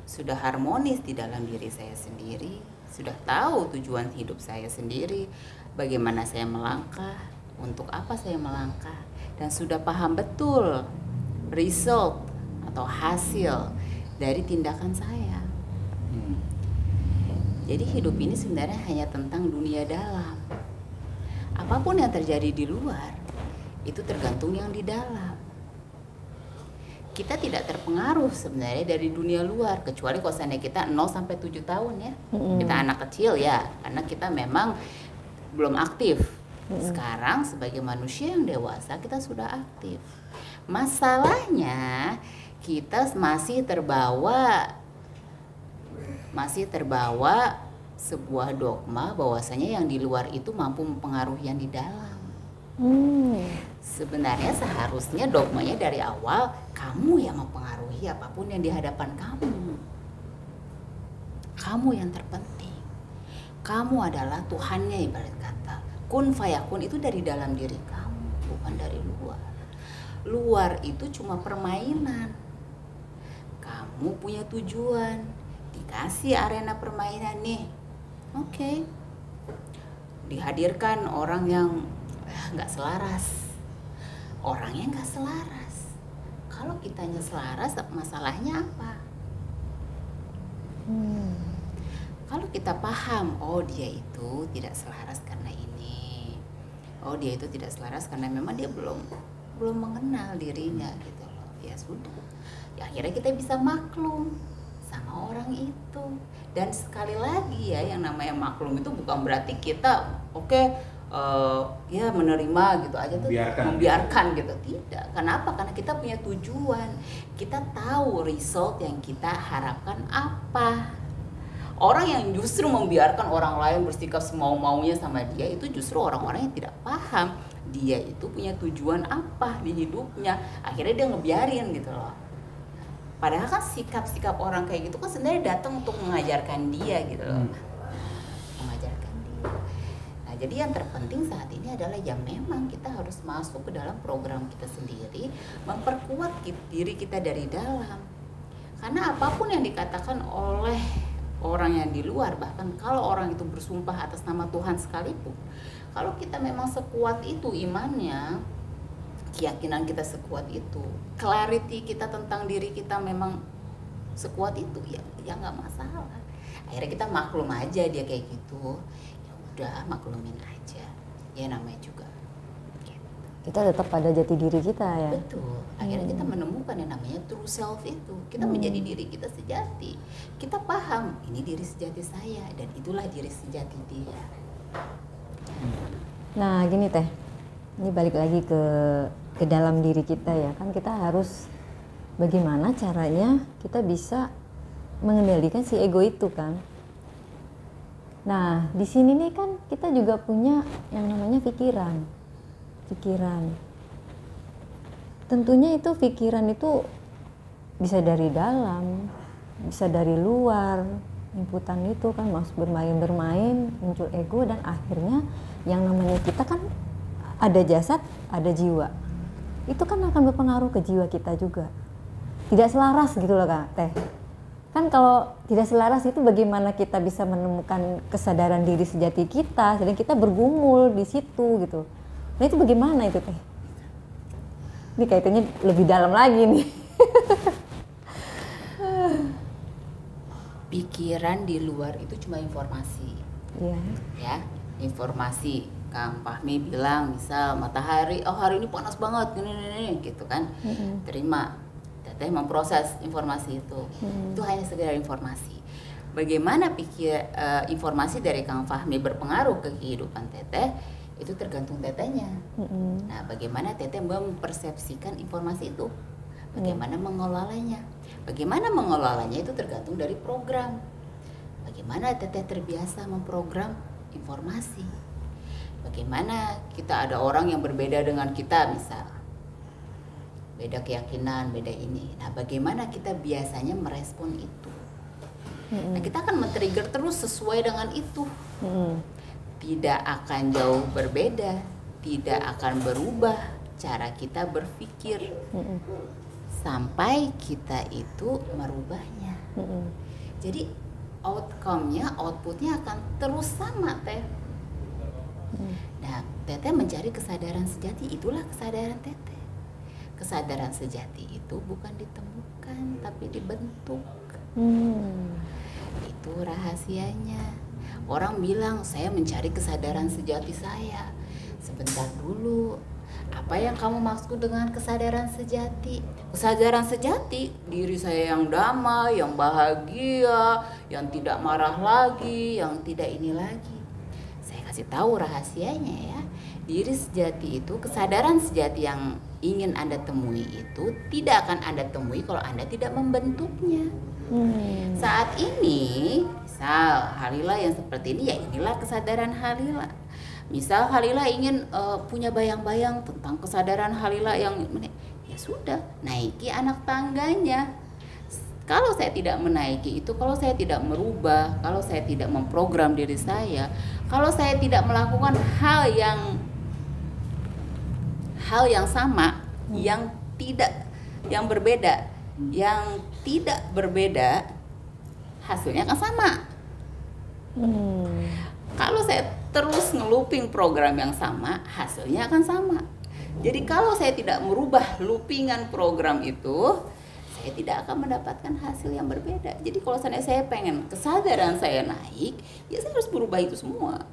sudah harmonis di dalam diri saya sendiri, sudah tahu tujuan hidup saya sendiri, bagaimana saya melangkah, untuk apa saya melangkah, dan sudah paham betul result atau hasil dari tindakan saya. Jadi hidup ini sebenarnya hanya tentang dunia dalam. Apapun yang terjadi di luar, itu tergantung yang di dalam. Kita tidak terpengaruh sebenarnya dari dunia luar, kecuali kalau seandainya kita 0 sampai 7 tahun ya. Kita anak kecil ya, karena kita memang belum aktif. Sekarang sebagai manusia yang dewasa kita sudah aktif. Masalahnya kita masih terbawa sebuah dogma bahwasanya yang di luar itu mampu mempengaruhi yang di dalam. Sebenarnya seharusnya dogmanya dari awal kamu yang mempengaruhi apapun yang di hadapan kamu. Kamu yang terpenting. Kamu adalah Tuhannya, ibarat kata. Kun fayakun itu dari dalam diri kamu, bukan dari luar. Luar itu cuma permainan. Kamu punya tujuan, dikasih arena permainan nih. Oke. Dihadirkan orang yang nggak selaras. Orangnya nggak selaras. Kalau kitanya selaras, masalahnya apa? Kalau kita paham, oh dia itu tidak selaras karena ini, oh dia itu tidak selaras karena memang dia belum mengenal dirinya gitu loh. Ya sudah, ya akhirnya kita bisa maklum sama orang itu. Dan sekali lagi ya, yang namanya maklum itu bukan berarti kita ya menerima gitu aja tuh, membiarkan gitu. Tidak. Kenapa? Karena kita punya tujuan. Kita tahu result yang kita harapkan apa. Orang yang justru membiarkan orang lain bersikap semau-maunya sama dia, itu justru orang-orang yang tidak paham dia itu punya tujuan apa di hidupnya. Akhirnya dia ngebiarin gitu loh. Padahal kan sikap-sikap orang kayak gitu kan sebenarnya datang untuk mengajarkan dia gitu loh. Mengajarkan dia. Nah, jadi yang terpenting saat ini adalah ya memang kita harus masuk ke dalam program kita sendiri, memperkuat diri kita dari dalam. Karena apapun yang dikatakan oleh orang yang di luar, bahkan kalau orang itu bersumpah atas nama Tuhan sekalipun, kalau kita memang sekuat itu imannya, keyakinan kita sekuat itu, clarity kita tentang diri kita memang sekuat itu, ya nggak masalah. Akhirnya kita maklum aja dia kayak gitu, ya udah maklumin aja, ya namanya juga gitu. Kita tetap pada jati diri kita ya. Betul. Akhirnya kita menemukan yang namanya true self itu. Kita menjadi diri kita sejati. Kita paham ini diri sejati saya dan itulah diri sejati dia. Nah gini Teh, ini balik lagi ke dalam diri kita ya. Kan kita harus bagaimana caranya kita bisa mengendalikan si ego itu kan. Nah di sini nih kan kita juga punya yang namanya pikiran. Tentunya itu pikiran itu bisa dari dalam, bisa dari luar. Inputan itu kan masuk bermain, muncul ego, dan akhirnya yang namanya kita kan ada jasad, ada jiwa. Itu kan akan berpengaruh ke jiwa kita juga. Tidak selaras gitu loh Kak Teh. Kan kalau tidak selaras itu bagaimana kita bisa menemukan kesadaran diri sejati kita, sedang kita bergumul di situ gitu. Nah itu bagaimana itu Teh? Ini kaitannya lebih dalam lagi nih. Pikiran di luar itu cuma informasi. Iya. Ya, informasi. Kang Fahmi bilang misal matahari, oh hari ini panas banget, gini gitu kan. Terima. Teteh memproses informasi itu. Itu hanya sekedar informasi. Bagaimana informasi dari Kang Fahmi berpengaruh ke kehidupan Teteh? Itu tergantung tetehnya. Nah, bagaimana teteh mempersepsikan informasi itu, bagaimana mengelolanya. Bagaimana mengelolanya itu tergantung dari program. Bagaimana teteh terbiasa memprogram informasi. Bagaimana kita ada orang yang berbeda dengan kita misal, beda keyakinan, beda ini. Nah, bagaimana kita biasanya merespon itu. Nah, kita akan men-trigger terus sesuai dengan itu. Tidak akan jauh berbeda, tidak akan berubah cara kita berpikir sampai kita itu merubahnya. Jadi outputnya akan terus sama, Teh. Nah, Teteh mencari kesadaran sejati, itulah kesadaran Teteh. Kesadaran sejati itu bukan ditemukan, tapi dibentuk. Itu rahasianya. Orang bilang, saya mencari kesadaran sejati saya. Sebentar dulu, apa yang kamu maksud dengan kesadaran sejati? Kesadaran sejati, diri saya yang damai, yang bahagia, yang tidak marah lagi, yang tidak ini lagi. Saya kasih tahu rahasianya ya. Diri sejati itu, kesadaran sejati yang ingin Anda temui itu tidak akan Anda temui kalau Anda tidak membentuknya. Saat ini, misal Halila yang seperti ini, ya inilah kesadaran Halila. Misal Halila ingin punya bayang-bayang tentang kesadaran Halila yang, ya sudah, naiki anak tangganya. Kalau saya tidak menaiki itu, kalau saya tidak merubah, kalau saya tidak memprogram diri saya, kalau saya tidak melakukan hal yang sama, yang berbeda, yang tidak berbeda, hasilnya akan sama. Kalau saya terus nge-looping program yang sama, hasilnya akan sama. Jadi kalau saya tidak merubah loopingan program itu, saya tidak akan mendapatkan hasil yang berbeda. Jadi kalau saya pengen kesadaran saya naik, ya saya harus berubah itu semua.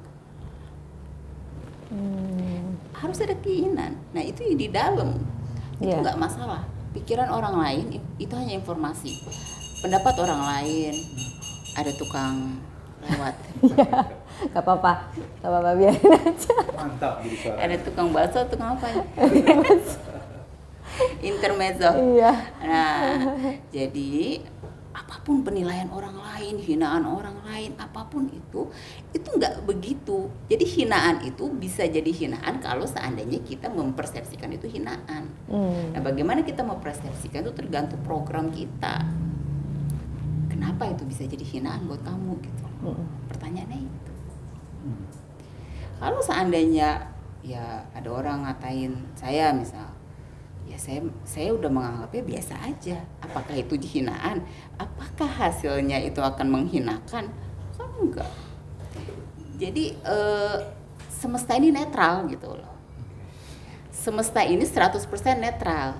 Harus ada keinginan. Nah itu di dalam, itu nggak masalah. Pikiran orang lain itu hanya informasi. Pendapat orang lain, ada tukang lewat. Gak apa-apa, biarin aja. Mantap jadi suara. Ada tukang bakso, tukang apa ya? Intermezzo. Iya. Nah, jadi apapun penilaian orang lain, hinaan orang lain, apapun itu nggak begitu. Jadi hinaan itu bisa jadi hinaan kalau seandainya kita mempersepsikan itu hinaan. Nah, bagaimana kita mempersepsikan itu tergantung program kita. Kenapa itu bisa jadi hinaan buat kamu gitu? Pertanyaannya itu. Kalau seandainya ya ada orang ngatain saya misal, ya saya udah menganggapnya biasa aja. Apakah itu hinaan? Apakah hasilnya itu akan menghinakan? Kan enggak. Jadi semesta ini netral gitu loh. Semesta ini 100% netral.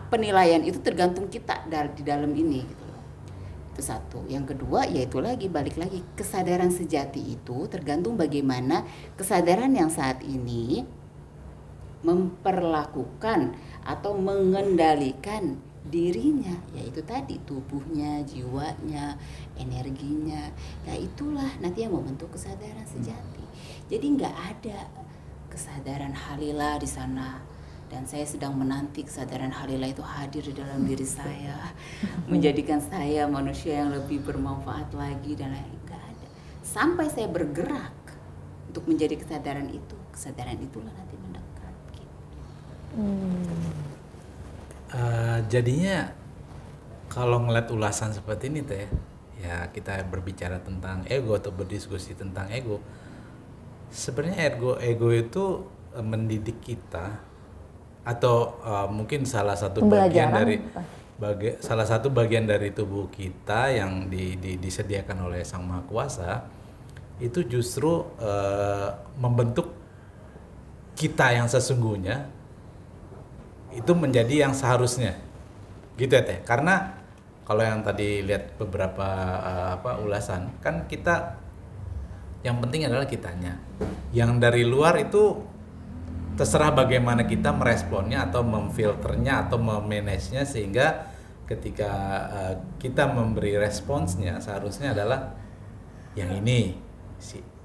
Penilaian itu tergantung kita di dalam ini gitu loh. Itu satu. Yang kedua yaitu balik lagi kesadaran sejati itu tergantung bagaimana kesadaran yang saat ini memperlakukan atau mengendalikan dirinya, yaitu tadi tubuhnya, jiwanya, energinya. Ya itulah nanti yang membentuk kesadaran sejati. Jadi nggak ada kesadaran Halila di sana, dan saya sedang menanti kesadaran Halila itu hadir di dalam diri saya, menjadikan saya manusia yang lebih bermanfaat lagi dan lain. Nggak ada. Sampai saya bergerak untuk menjadi kesadaran itulah nanti mendekat. Gitu. Jadinya kalau ngeliat ulasan seperti ini Teh, ya kita berbicara tentang ego atau berdiskusi tentang ego. Sebenarnya ego itu mendidik kita, atau mungkin salah satu bagian dari tubuh kita yang disediakan oleh Sang Maha Kuasa itu justru membentuk kita yang sesungguhnya itu menjadi yang seharusnya, gitu ya Teh. Karena kalau yang tadi lihat beberapa ulasan, kan kita yang penting adalah kitanya. Yang dari luar itu terserah bagaimana kita meresponnya atau memfilternya atau memanagenya, sehingga ketika kita memberi responsnya seharusnya adalah yang ini,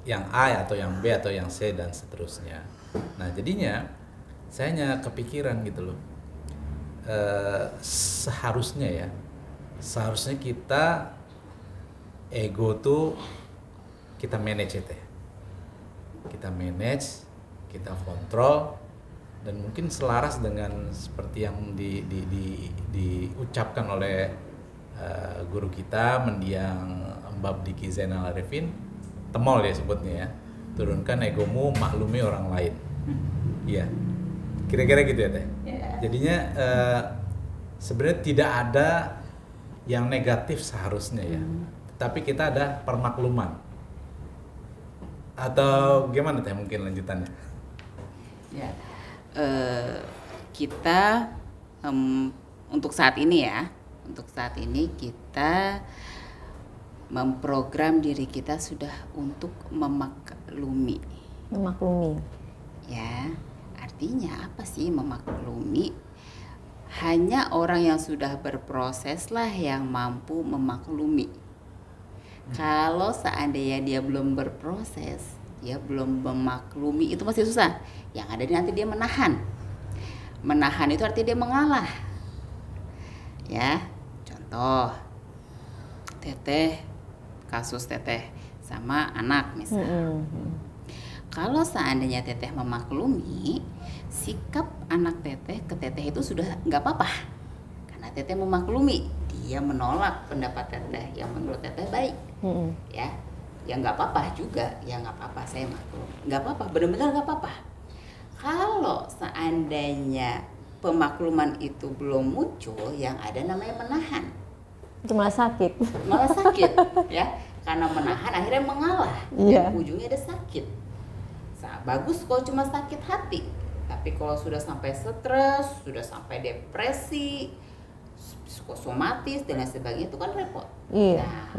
yang A atau yang B atau yang C dan seterusnya. Nah jadinya saya hanya kepikiran gitu loh, seharusnya kita ego tuh kita manage ya Teh. Kita manage, kita kontrol, dan mungkin selaras dengan seperti yang diucapkan oleh guru kita mendiang Mbak Diki Zainal Arifin, temol ya sebutnya ya, turunkan egomu, maklumi orang lain. Iya, kira-kira gitu ya Teh. Jadinya sebenarnya tidak ada yang negatif seharusnya ya, tapi kita ada permakluman. Atau gimana Teh mungkin lanjutannya? Ya, kita untuk saat ini kita memprogram diri kita sudah untuk memaklumi. Ya, artinya apa sih memaklumi? Hanya orang yang sudah berproses lah yang mampu memaklumi. Kalau seandainya dia belum berproses, dia belum memaklumi, itu masih susah. Yang ada nanti dia menahan. Menahan itu artinya dia mengalah. Ya, contoh kasus Teteh sama anak misalnya. Kalau seandainya Teteh memaklumi, sikap anak Teteh ke Teteh itu sudah nggak apa-apa, karena Teteh memaklumi, dia menolak pendapat Teteh yang menurut Teteh baik. Ya nggak apa-apa juga, ya nggak apa-apa, saya maklum, nggak apa-apa, benar-benar nggak apa-apa. Kalau seandainya pemakluman itu belum muncul, yang ada namanya menahan. Itu malah sakit Ya, karena menahan akhirnya mengalah, dan ujungnya ada sakit. Bagus kalau cuma sakit hati, tapi kalau sudah sampai stres, sudah sampai depresi, psikosomatis dan lain sebagainya, itu kan repot. Nah,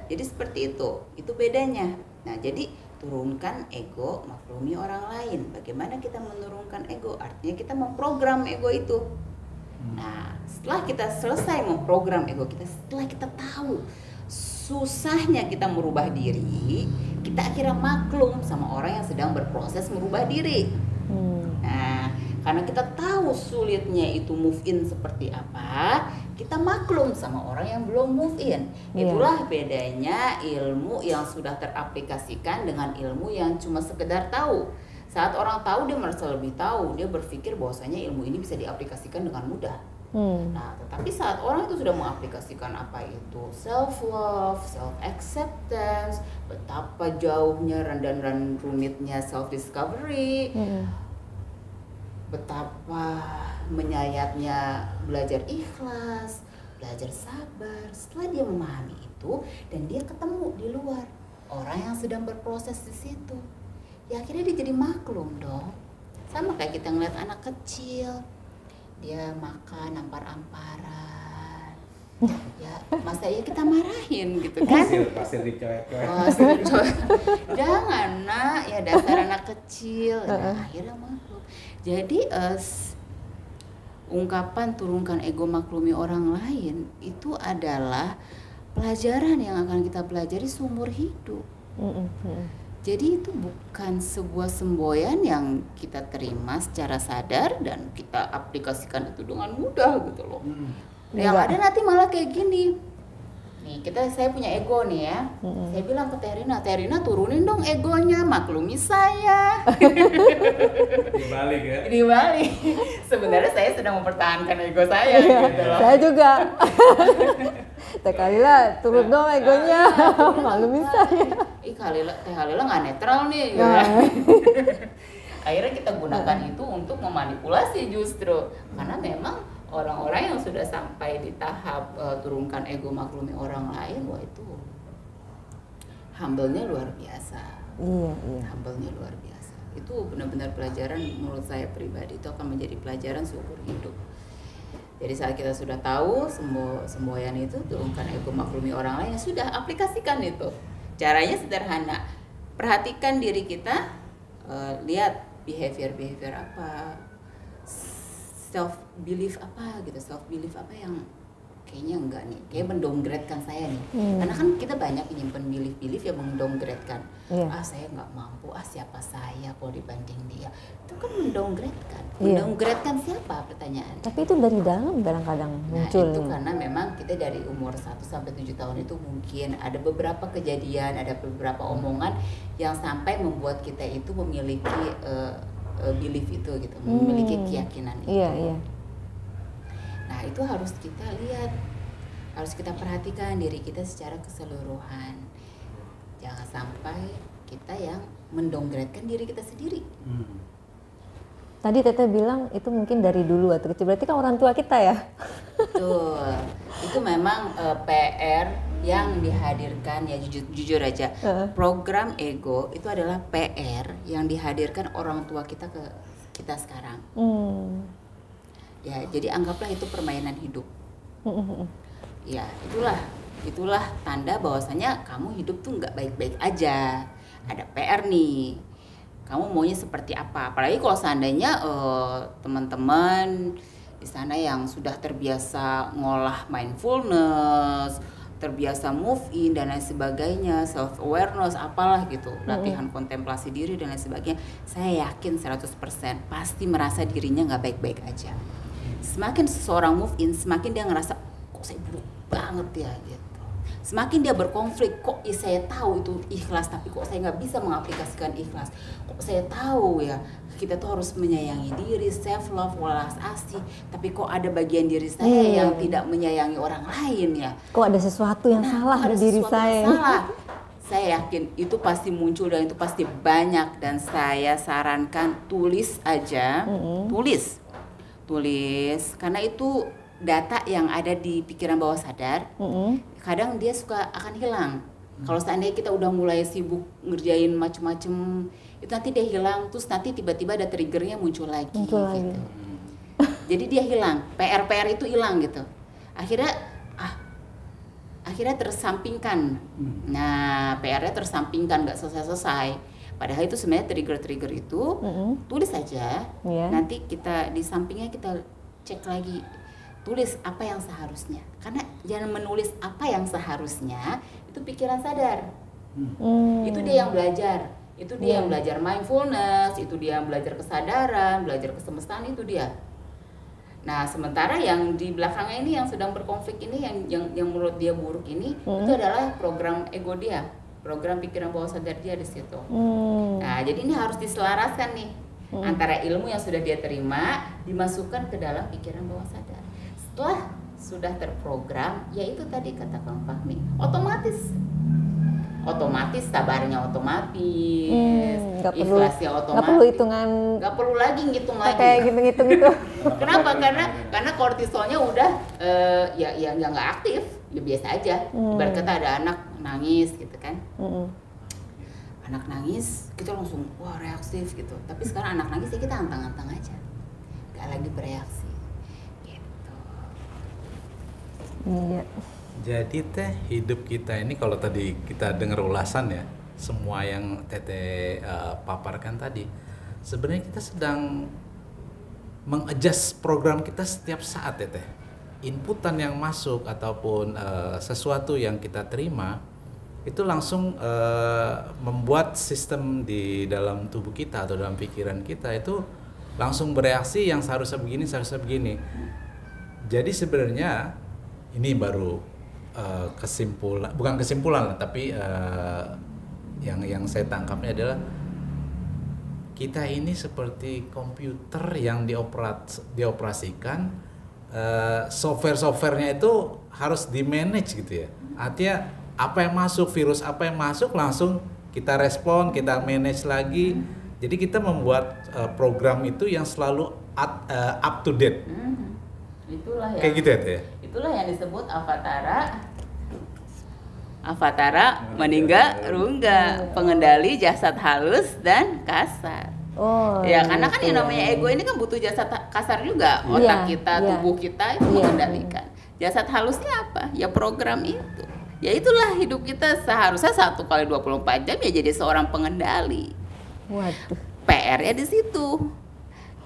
jadi seperti itu bedanya. Nah, jadi turunkan ego, maklumi orang lain. Bagaimana kita menurunkan ego? Artinya kita memprogram ego itu. Nah, setelah kita selesai memprogram ego kita, setelah kita tahu susahnya kita merubah diri, kita akhirnya maklum sama orang yang sedang berproses merubah diri. Nah, karena kita tahu sulitnya itu move in seperti apa, kita maklum sama orang yang belum move in. Itulah bedanya ilmu yang sudah teraplikasikan dengan ilmu yang cuma sekedar tahu. Saat orang tahu, dia merasa lebih tahu, dia berpikir bahwasanya ilmu ini bisa diaplikasikan dengan mudah. Nah, tetapi saat orang itu sudah mengaplikasikan apa itu self love, self acceptance, betapa jauhnya dan rumitnya self discovery, betapa menyayatnya belajar ikhlas, belajar sabar. Setelah dia memahami itu dan dia ketemu di luar orang yang sedang berproses di situ, ya akhirnya dia jadi maklum dong. Sama kayak kita ngeliat anak kecil, dia makan ampar-amparan, ya masa ya kita marahin gitu kan? Pasir dicoek-coek. Jangan nak, ya dasar anak kecil. Nah, akhirnya maklum. Jadi ungkapan turunkan ego maklumi orang lain itu adalah pelajaran yang akan kita pelajari seumur hidup. Jadi itu bukan sebuah semboyan yang kita terima secara sadar dan kita aplikasikan itu dengan mudah gitu loh. Yang ada nanti malah kayak gini. Nih, saya punya ego nih ya. Saya bilang ke Teh Rina turunin dong egonya, maklumi saya. Dibalik ya. Dibalik. Sebenarnya saya sedang mempertahankan ego saya gitu loh. Saya juga. Teh Khalila turun dong egonya, maklumi saya. Teh Khalila nggak netral nih. Akhirnya kita gunakan itu untuk memanipulasi justru, karena memang orang-orang yang sudah sampai di tahap turunkan ego maklumi orang lain, wah itu humble-nya luar biasa. Humble-nya luar biasa. Itu benar-benar pelajaran menurut saya pribadi, itu akan menjadi pelajaran seumur hidup. Jadi saat kita sudah tahu semboyan itu turunkan ego maklumi orang lain, ya sudah aplikasikan itu. Caranya sederhana. Perhatikan diri kita, lihat behavior apa, self belief apa yang kayaknya enggak nih, kayak mendowngrade-kan saya nih. Karena kan kita banyak menyimpan belief yang mendowngrade-kan. Saya nggak mampu, siapa saya kalau dibanding dia. Itu kan mendowngrade-kan. Mendowngrade-kan siapa pertanyaan? Tapi itu dari dalam kadang-kadang muncul. Nah, itu karena memang kita dari umur 1 sampai 7 tahun itu mungkin ada beberapa kejadian, ada beberapa omongan yang sampai membuat kita itu memiliki belief itu gitu, memiliki keyakinan itu. Nah, itu harus kita lihat, harus kita perhatikan diri kita secara keseluruhan. Jangan sampai kita yang mendowngrade-kan diri kita sendiri. Tadi Teteh bilang itu mungkin dari dulu atau kecil, berarti kan orang tua kita ya? Betul, itu memang PR yang dihadirkan ya, jujur aja. Program ego itu adalah PR yang dihadirkan orang tua kita ke kita sekarang. Ya, jadi anggaplah itu permainan hidup. Ya, itulah tanda bahwasanya kamu hidup tuh nggak baik-baik aja. Ada PR nih. Kamu maunya seperti apa? Apalagi kalau seandainya teman-teman di sana yang sudah terbiasa ngolah mindfulness, terbiasa move in dan lain sebagainya, self awareness apalah gitu, latihan kontemplasi diri dan lain sebagainya, saya yakin 100% pasti merasa dirinya nggak baik-baik aja. Semakin seseorang move in, semakin dia ngerasa kok saya buruk banget ya gitu. Semakin dia berkonflik, kok saya tahu itu ikhlas tapi kok saya nggak bisa mengaplikasikan ikhlas. Kok saya tahu ya kita tuh harus menyayangi diri, self love, welas asih, tapi kok ada bagian diri saya yang tidak menyayangi orang lain ya. Kok ada sesuatu yang salah di diri saya. Salah. Saya yakin itu pasti muncul dan itu pasti banyak, dan saya sarankan tulis aja, tulis karena itu data yang ada di pikiran bawah sadar. Kadang dia suka akan hilang. Kalau seandainya kita udah mulai sibuk ngerjain macem-macem, itu nanti dia hilang, terus nanti tiba-tiba ada triggernya muncul lagi. Gitu. Jadi dia hilang, PR itu hilang gitu. Akhirnya tersampingkan. Nah, PR-nya tersampingkan, nggak selesai-selesai. Padahal itu sebenarnya trigger-trigger itu tulis aja. Nanti kita di sampingnya kita cek lagi. Tulis apa yang seharusnya, karena jangan menulis apa yang seharusnya itu pikiran sadar. Itu dia yang belajar, itu dia yang belajar mindfulness, itu dia yang belajar kesadaran, belajar kesemestaan, itu dia. Nah, sementara yang di belakangnya ini yang sedang berkonflik ini, yang menurut dia buruk ini, itu adalah program ego dia, program pikiran bawah sadar dia di situ. Nah, jadi ini harus diselaraskan nih antara ilmu yang sudah dia terima dimasukkan ke dalam pikiran bawah sadar. Setelah sudah terprogram, yaitu tadi kata Kang Fahmi, otomatis sabarnya otomatis, ikhlasnya otomatis, nggak perlu hitungan, nggak perlu lagi ngitung lagi. Kayak gitu. Kenapa? Karena kortisolnya udah ya nggak aktif, ya biasa aja. Ibarat kata ada anak nangis gitu kan, anak nangis kita langsung wah reaktif gitu. Tapi sekarang anak nangis ya kita antang-antang aja, nggak lagi bereaksi. Iya. Jadi Teh, hidup kita ini kalau tadi kita dengar ulasan ya, semua yang Teteh paparkan tadi, sebenarnya kita sedang mengadjust program kita setiap saat ya Teh. Inputan yang masuk ataupun sesuatu yang kita terima itu langsung membuat sistem di dalam tubuh kita atau dalam pikiran kita itu langsung bereaksi yang seharusnya begini. Jadi sebenarnya ini baru bukan kesimpulan, tapi yang saya tangkapnya adalah kita ini seperti komputer yang dioperasikan, software-softwarenya itu harus di-manage gitu ya. Artinya apa yang masuk, virus apa yang masuk langsung kita respon, kita manage lagi. Jadi kita membuat program itu yang selalu up to date. Itulah kayak gitu ya. Itulah yang disebut Avatara Maningga Rungga, pengendali jasad halus dan kasar. Ya karena kan yang namanya ego ini kan butuh jasad kasar juga, otak kita, tubuh kita itu mengendalikan. Jasad halusnya apa? Ya program itu. Ya itulah hidup kita seharusnya 1x24 jam ya jadi seorang pengendali. Waduh. PR-nya di situ.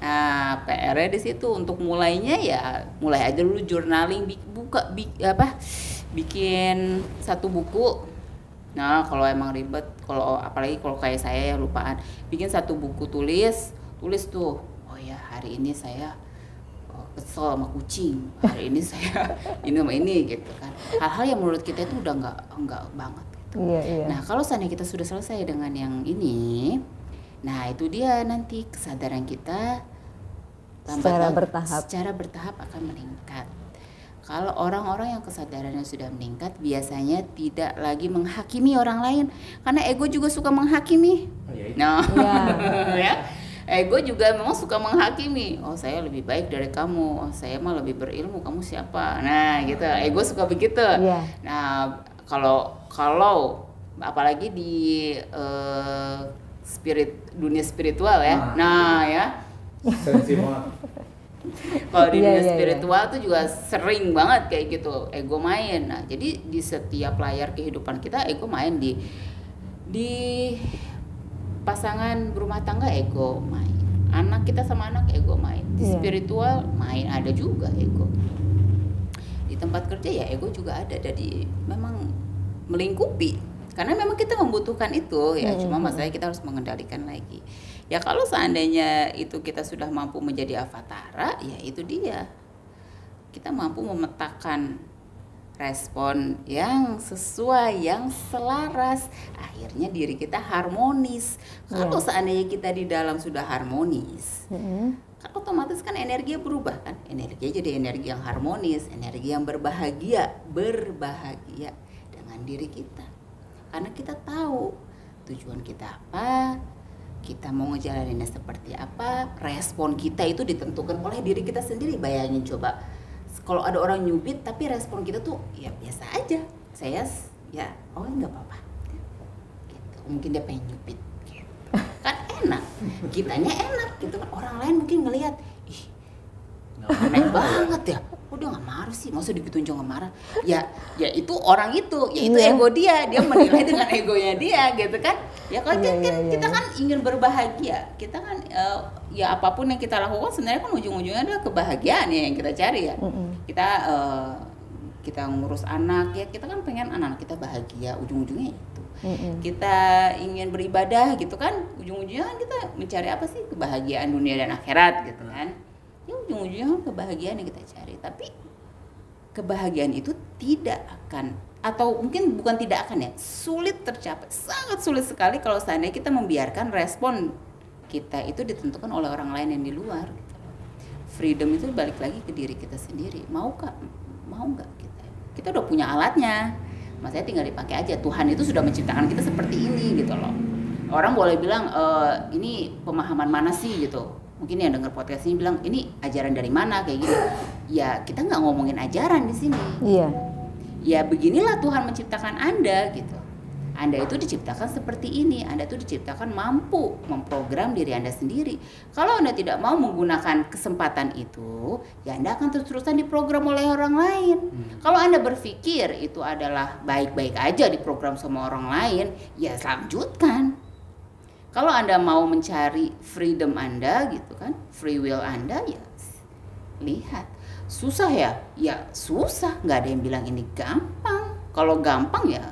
Nah, PR-nya di situ untuk mulainya ya mulai aja dulu journaling, bikin satu buku. Nah, kalau emang ribet, apalagi kalau kayak saya ya lupaan, bikin satu buku, tulis tuh. Oh ya, hari ini saya kesel sama kucing. Hari ini saya ini sama ini gitu kan. Hal-hal yang menurut kita itu udah enggak banget gitu. Iya. Nah, kalau seandainya kita sudah selesai dengan yang ini, nah itu dia nanti kesadaran kita secara bertahap akan meningkat. Kalau orang-orang yang kesadarannya sudah meningkat biasanya tidak lagi menghakimi orang lain, karena ego juga suka menghakimi. Nah, ya, ego juga memang suka menghakimi. Oh, saya lebih baik dari kamu. Oh, saya mah lebih berilmu. Kamu siapa? Nah, gitu. Ego suka begitu. Nah, kalau apalagi di dunia spiritual ya. Nah, ya. Kalau di dunia spiritual tuh juga sering banget kayak gitu, ego main. Nah, jadi di setiap layar kehidupan kita ego main, di pasangan berumah tangga ego main, anak kita sama anak ego main, di spiritual main, ada juga ego. Di tempat kerja ya ego juga ada, jadi memang melingkupi. Karena memang kita membutuhkan itu ya, cuma masalahnya kita harus mengendalikan lagi. Ya kalau seandainya itu kita sudah mampu menjadi avatara, ya itu dia. Kita mampu memetakan respon yang sesuai, yang selaras. Akhirnya diri kita harmonis. Kalau seandainya kita di dalam sudah harmonis, kan otomatis kan energi berubah kan. Energi jadi energi yang harmonis, energi yang berbahagia dengan diri kita. Karena kita tahu tujuan kita apa, kita mau ngejalaninnya seperti apa, respon kita itu ditentukan oleh diri kita sendiri. Bayangin coba, kalau ada orang nyubit tapi respon kita tuh ya biasa aja, saya ya oh nggak apa-apa, gitu. Mungkin dia pengen nyubit, gitu. Kan enak, kitanya enak, gitu kan. Orang lain mungkin ngelihat, ih, aneh banget ya. Oh dia nggak marah sih, masa digituin juga nggak marah? Ya itu orang itu, ya itu ego dia menilai dengan egonya dia, gitu kan? Ya kan kita kan ingin berbahagia, kita kan ya apapun yang kita lakukan sebenarnya kan ujung-ujungnya adalah kebahagiaan ya yang kita cari ya. Kita ngurus anak ya, kita kan pengen anak kita bahagia, ujung-ujungnya itu. Kita ingin beribadah gitu kan, ujung-ujungnya kan kita mencari apa sih? Kebahagiaan dunia dan akhirat gitu kan. Ya ujung-ujungnya kebahagiaan yang kita cari, tapi kebahagiaan itu tidak akan, atau mungkin bukan tidak akan ya, sulit tercapai, sangat sulit sekali kalau seandainya kita membiarkan respon kita itu ditentukan oleh orang lain yang di luar. Freedom itu balik lagi ke diri kita sendiri, mau nggak kita udah punya alatnya, maksudnya tinggal dipakai aja. Tuhan itu sudah menciptakan kita seperti ini gitu loh. Orang boleh bilang ini pemahaman mana sih gitu. Mungkin yang dengar podcast ini bilang ini ajaran dari mana kayak gitu. Ya kita nggak ngomongin ajaran di sini. Iya. Ya beginilah Tuhan menciptakan Anda gitu. Anda itu diciptakan seperti ini. Anda itu diciptakan mampu memprogram diri Anda sendiri. Kalau Anda tidak mau menggunakan kesempatan itu, ya Anda akan terus-terusan diprogram oleh orang lain. Kalau Anda berpikir itu adalah baik-baik aja diprogram sama orang lain, ya lanjutkan. Kalau Anda mau mencari freedom Anda gitu kan, free will Anda, ya lihat. Susah ya? Ya susah, nggak ada yang bilang ini gampang. Kalau gampang ya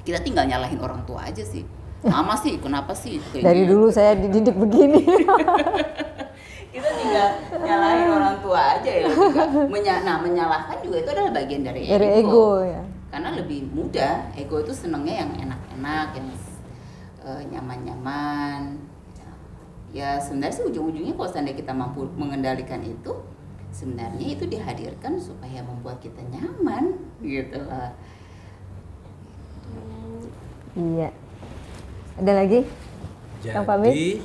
kita tinggal nyalahin orang tua aja sih. Mama sih, kenapa sih? Dari dulu saya dididik begini. Kita tinggal nyalahin orang tua aja ya. Menyalahkan juga itu adalah bagian dari ego ya. Karena lebih mudah, ego itu senangnya yang enak-enak, yang nyaman-nyaman. Ya sebenarnya sih ujung-ujungnya kalau seandainya kita mampu mengendalikan itu, sebenarnya itu dihadirkan supaya membuat kita nyaman gitu lah. Iya. Ada lagi? Jadi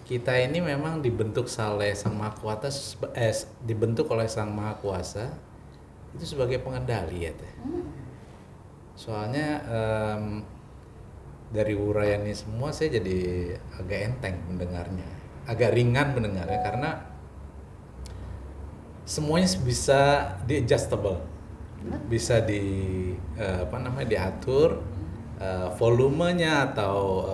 kita ini memang dibentuk oleh Sang Maha Kuasa, dibentuk oleh Sang Maha Kuasa itu sebagai pengendali ya Teh. Soalnya dari uraian ini semua saya jadi agak enteng mendengarnya, agak ringan mendengarnya karena semuanya bisa di-adjustable, bisa diatur volumenya atau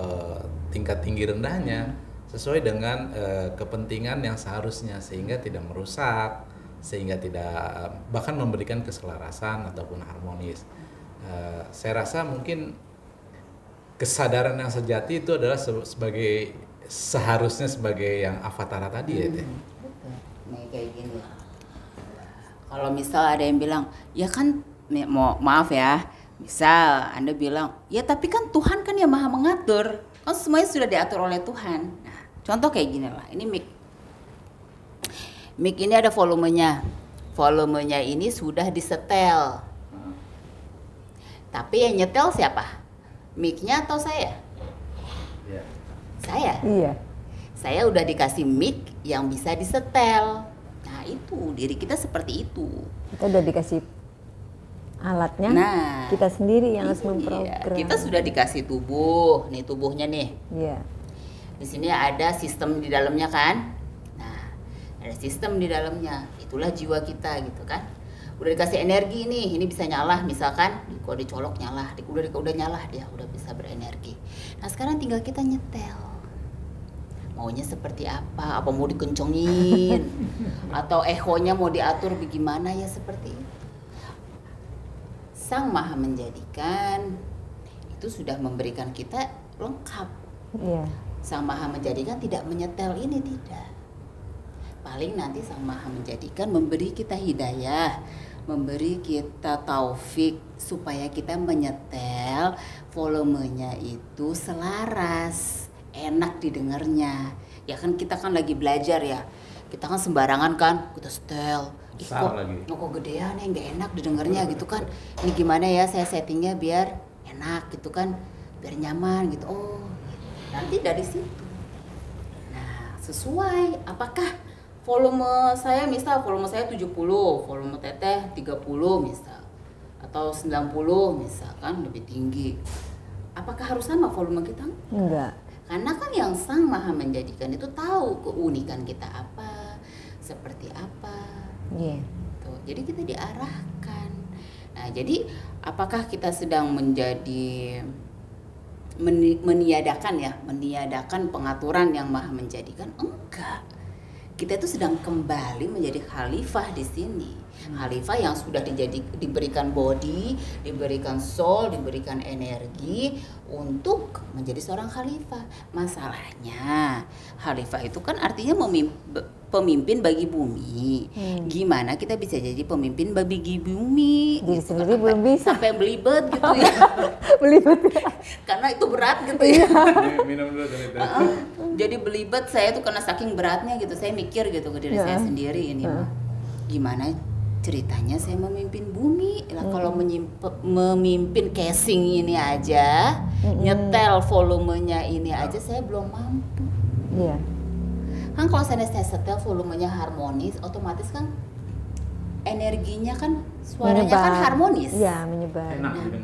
tingkat tinggi rendahnya sesuai dengan kepentingan yang seharusnya, sehingga tidak merusak, sehingga tidak bahkan memberikan keselarasan ataupun harmonis. Saya rasa mungkin kesadaran yang sejati itu adalah seharusnya sebagai yang avatara tadi ya Teh. Nih kayak gini. Kalau misal ada yang bilang, ya kan maaf ya, misal Anda bilang, ya tapi kan Tuhan kan yang maha mengatur, kan semuanya sudah diatur oleh Tuhan. Nah, contoh kayak gini lah, ini mic ini ada volumenya, volumenya ini sudah disetel. Tapi yang nyetel siapa? Mic-nya atau saya? Iya. Saya. Iya. Saya udah dikasih mic yang bisa disetel. Nah itu diri kita seperti itu. Kita udah dikasih alatnya, Nah, kita sendiri yang harus iya, memprogram. kita sudah dikasih tubuh, nih tubuhnya nih. Iya. Di sini ada sistem di dalamnya kan. Nah, ada sistem di dalamnya. Itulah jiwa kita gitu kan. Udah dikasih energi nih, ini bisa nyala misalkan. Kalau dicolok nyala, udah nyala dia, udah bisa berenergi. Nah sekarang tinggal kita nyetel. Maunya seperti apa? Apa mau dikencengin? Atau echonya mau diatur bagaimana ya seperti itu. Sang Maha Menjadikan itu sudah memberikan kita lengkap. Iya. Sang Maha Menjadikan tidak menyetel ini, tidak. Paling nanti Sang Maha Menjadikan memberi kita hidayah, memberi kita taufik supaya kita menyetel volumenya itu selaras, enak didengarnya. Ya kan kita kan lagi belajar ya. Kita kan sembarangan kan, kita setel. Besar lagi. Kok gedean ya, nggak enak didengarnya gitu kan. Ini gimana ya saya settingnya biar enak gitu kan, biar nyaman gitu. Oh, nanti dari situ. Nah, sesuai apakah volume saya misal volume saya 70, volume teteh 30 misal. Atau 90 misal kan lebih tinggi. Apakah harus sama volume kita? Enggak. Karena kan yang Sang Maha Menjadikan itu tahu keunikan kita apa, seperti apa. Iya. Tuh, jadi kita diarahkan. Nah, jadi apakah kita sedang menjadi meniadakan pengaturan yang Maha Menjadikan? Enggak. Kita itu sedang kembali menjadi khalifah di sini. Khalifah yang sudah diberikan body, diberikan soul, diberikan energi untuk menjadi seorang khalifah. Masalahnya, khalifah itu kan artinya pemimpin bagi bumi. Gimana kita bisa jadi pemimpin bagi bumi? Diri Gitu sendiri kan, belum bisa. sampai belibet gitu ya. Belibet. Karena itu berat gitu ya. Minum dulu dari itu. Jadi belibet saya tuh karena saking beratnya gitu. Saya mikir gitu ke diri saya sendiri ini mah. Gimana ceritanya saya memimpin bumi? Lah kalau memimpin casing ini aja, nyetel volumenya ini aja saya belum mampu. Iya. Kan kalau saya setel volumenya harmonis, otomatis kan energinya kan suaranya Menyebar. kan harmonis. Iya, menyebar.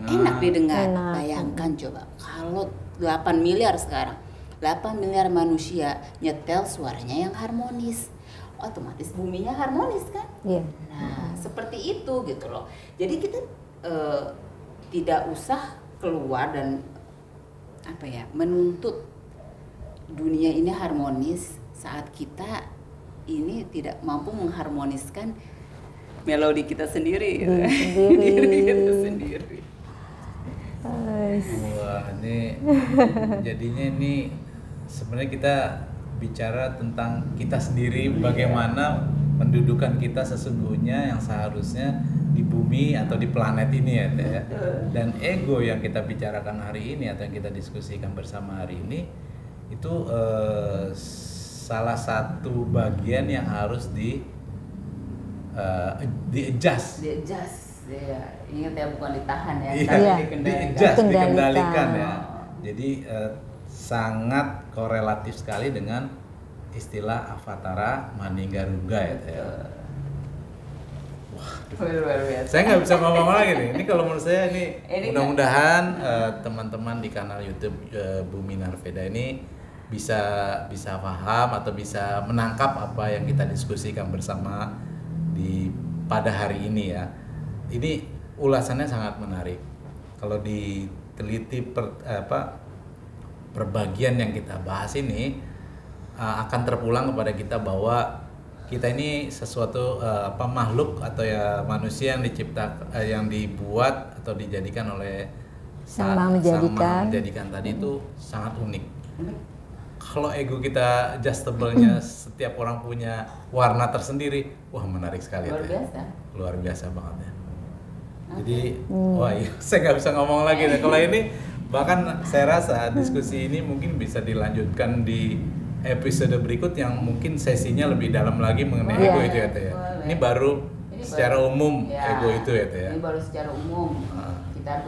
Enak didengar. Enak. Bayangkan coba kalau 8 miliar sekarang, 8 miliar manusia nyetel suaranya yang harmonis, otomatis buminya harmonis kan. Iya. Nah seperti itu gitu loh. Jadi kita tidak usah keluar dan apa ya, menuntut dunia ini harmonis saat kita ini tidak mampu mengharmoniskan melodi kita sendiri. Diri kita sendiri. Wah, ini jadinya ini sebenarnya kita bicara tentang kita sendiri, bagaimana mendudukan kita sesungguhnya yang seharusnya di bumi atau di planet ini ya, Teh, ya. Dan ego yang kita bicarakan hari ini atau yang kita diskusikan bersama hari ini itu salah satu bagian yang harus di adjust. Ya, ingat ya, bukan ditahan ya, Iya, tapi di-adjust, Dikendalikan. dikendalikan ya. Jadi sangat korelatif sekali dengan istilah Avatara Maninggarugga ya, Teh. Luar biasa. Saya nggak bisa ngomong lagi nih. Ini kalau menurut saya ini Ini mudah-mudahan teman-teman di kanal YouTube Bumi Narveda ini bisa paham atau bisa menangkap apa yang kita diskusikan bersama pada hari ini ya. Ini ulasannya sangat menarik. Kalau diteliti perbagian yang kita bahas ini akan terpulang kepada kita bahwa kita ini sesuatu makhluk atau ya manusia yang yang dibuat atau dijadikan oleh Sang Maha Menjadikan. tadi itu sangat unik. Kalau ego kita adjustable-nya setiap orang punya warna tersendiri, wah menarik sekali. Luar biasa. Luar biasa banget ya. Jadi, wah iya, saya nggak bisa ngomong lagi nih. Kalau ini bahkan saya rasa diskusi ini mungkin bisa dilanjutkan di episode berikut yang mungkin sesinya lebih dalam lagi mengenai ego itu ya, Teh. Ini baru secara umum ya, ego itu ya Teh ya. Ini baru secara umum. Kita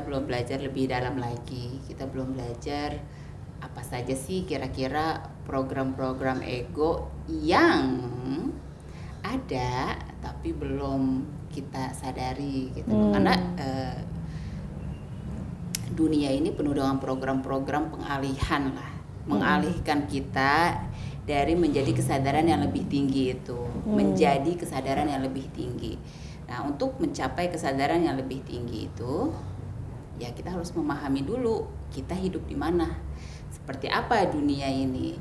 belum belajar lebih dalam lagi. Kita belum belajar apa saja sih kira-kira program-program ego yang ada tapi belum kita sadari gitu. Karena dunia ini penuh dengan program-program pengalihan lah, mengalihkan kita dari menjadi kesadaran yang lebih tinggi itu, menjadi kesadaran yang lebih tinggi. Nah, untuk mencapai kesadaran yang lebih tinggi itu, ya kita harus memahami dulu kita hidup di mana, seperti apa dunia ini,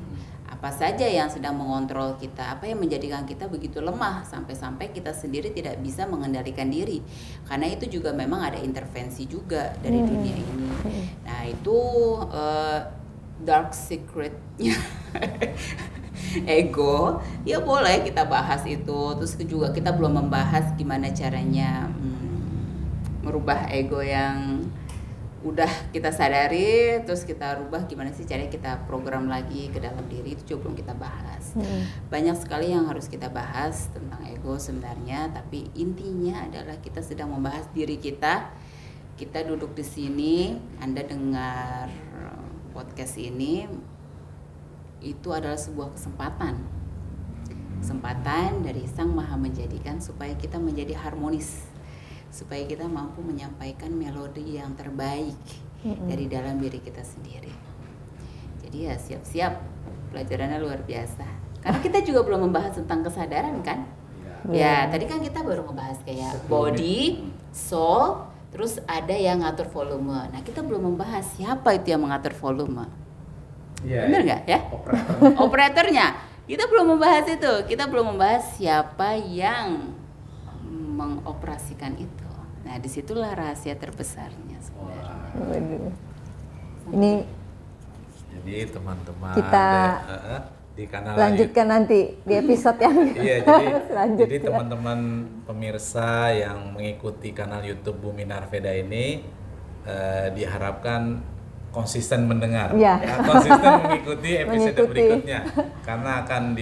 apa saja yang sedang mengontrol kita, apa yang menjadikan kita begitu lemah sampai-sampai kita sendiri tidak bisa mengendalikan diri. Karena itu juga memang ada intervensi juga dari dunia ini. Nah, itu dark secretnya ego, ya boleh kita bahas itu. Terus juga kita belum membahas gimana caranya merubah ego yang udah kita sadari, terus kita rubah gimana sih caranya kita program lagi ke dalam diri, itu juga belum kita bahas. Banyak sekali yang harus kita bahas tentang ego sebenarnya, tapi intinya adalah kita sedang membahas diri kita. Kita duduk di sini, Anda dengar podcast ini, itu adalah sebuah kesempatan dari Sang Maha Menjadikan supaya kita menjadi harmonis, supaya kita mampu menyampaikan melodi yang terbaik dari dalam diri kita sendiri. Jadi ya siap-siap, pelajarannya luar biasa. Karena kita juga belum membahas tentang kesadaran kan? Ya, tadi kan kita baru membahas kayak body, soul, terus ada yang ngatur volume. Nah, kita belum membahas siapa itu yang mengatur volume. Bener nggak ya? Operatornya. Kita belum membahas itu. Kita belum membahas siapa yang mengoperasikan itu. Nah, disitulah rahasia terbesarnya sebenarnya. Ini jadi teman-teman kita di kanal lanjutkan nanti di episode yang jadi teman-teman pemirsa yang mengikuti kanal YouTube Bumi Narveda ini diharapkan konsisten mendengar, konsisten mengikuti episode berikutnya, karena akan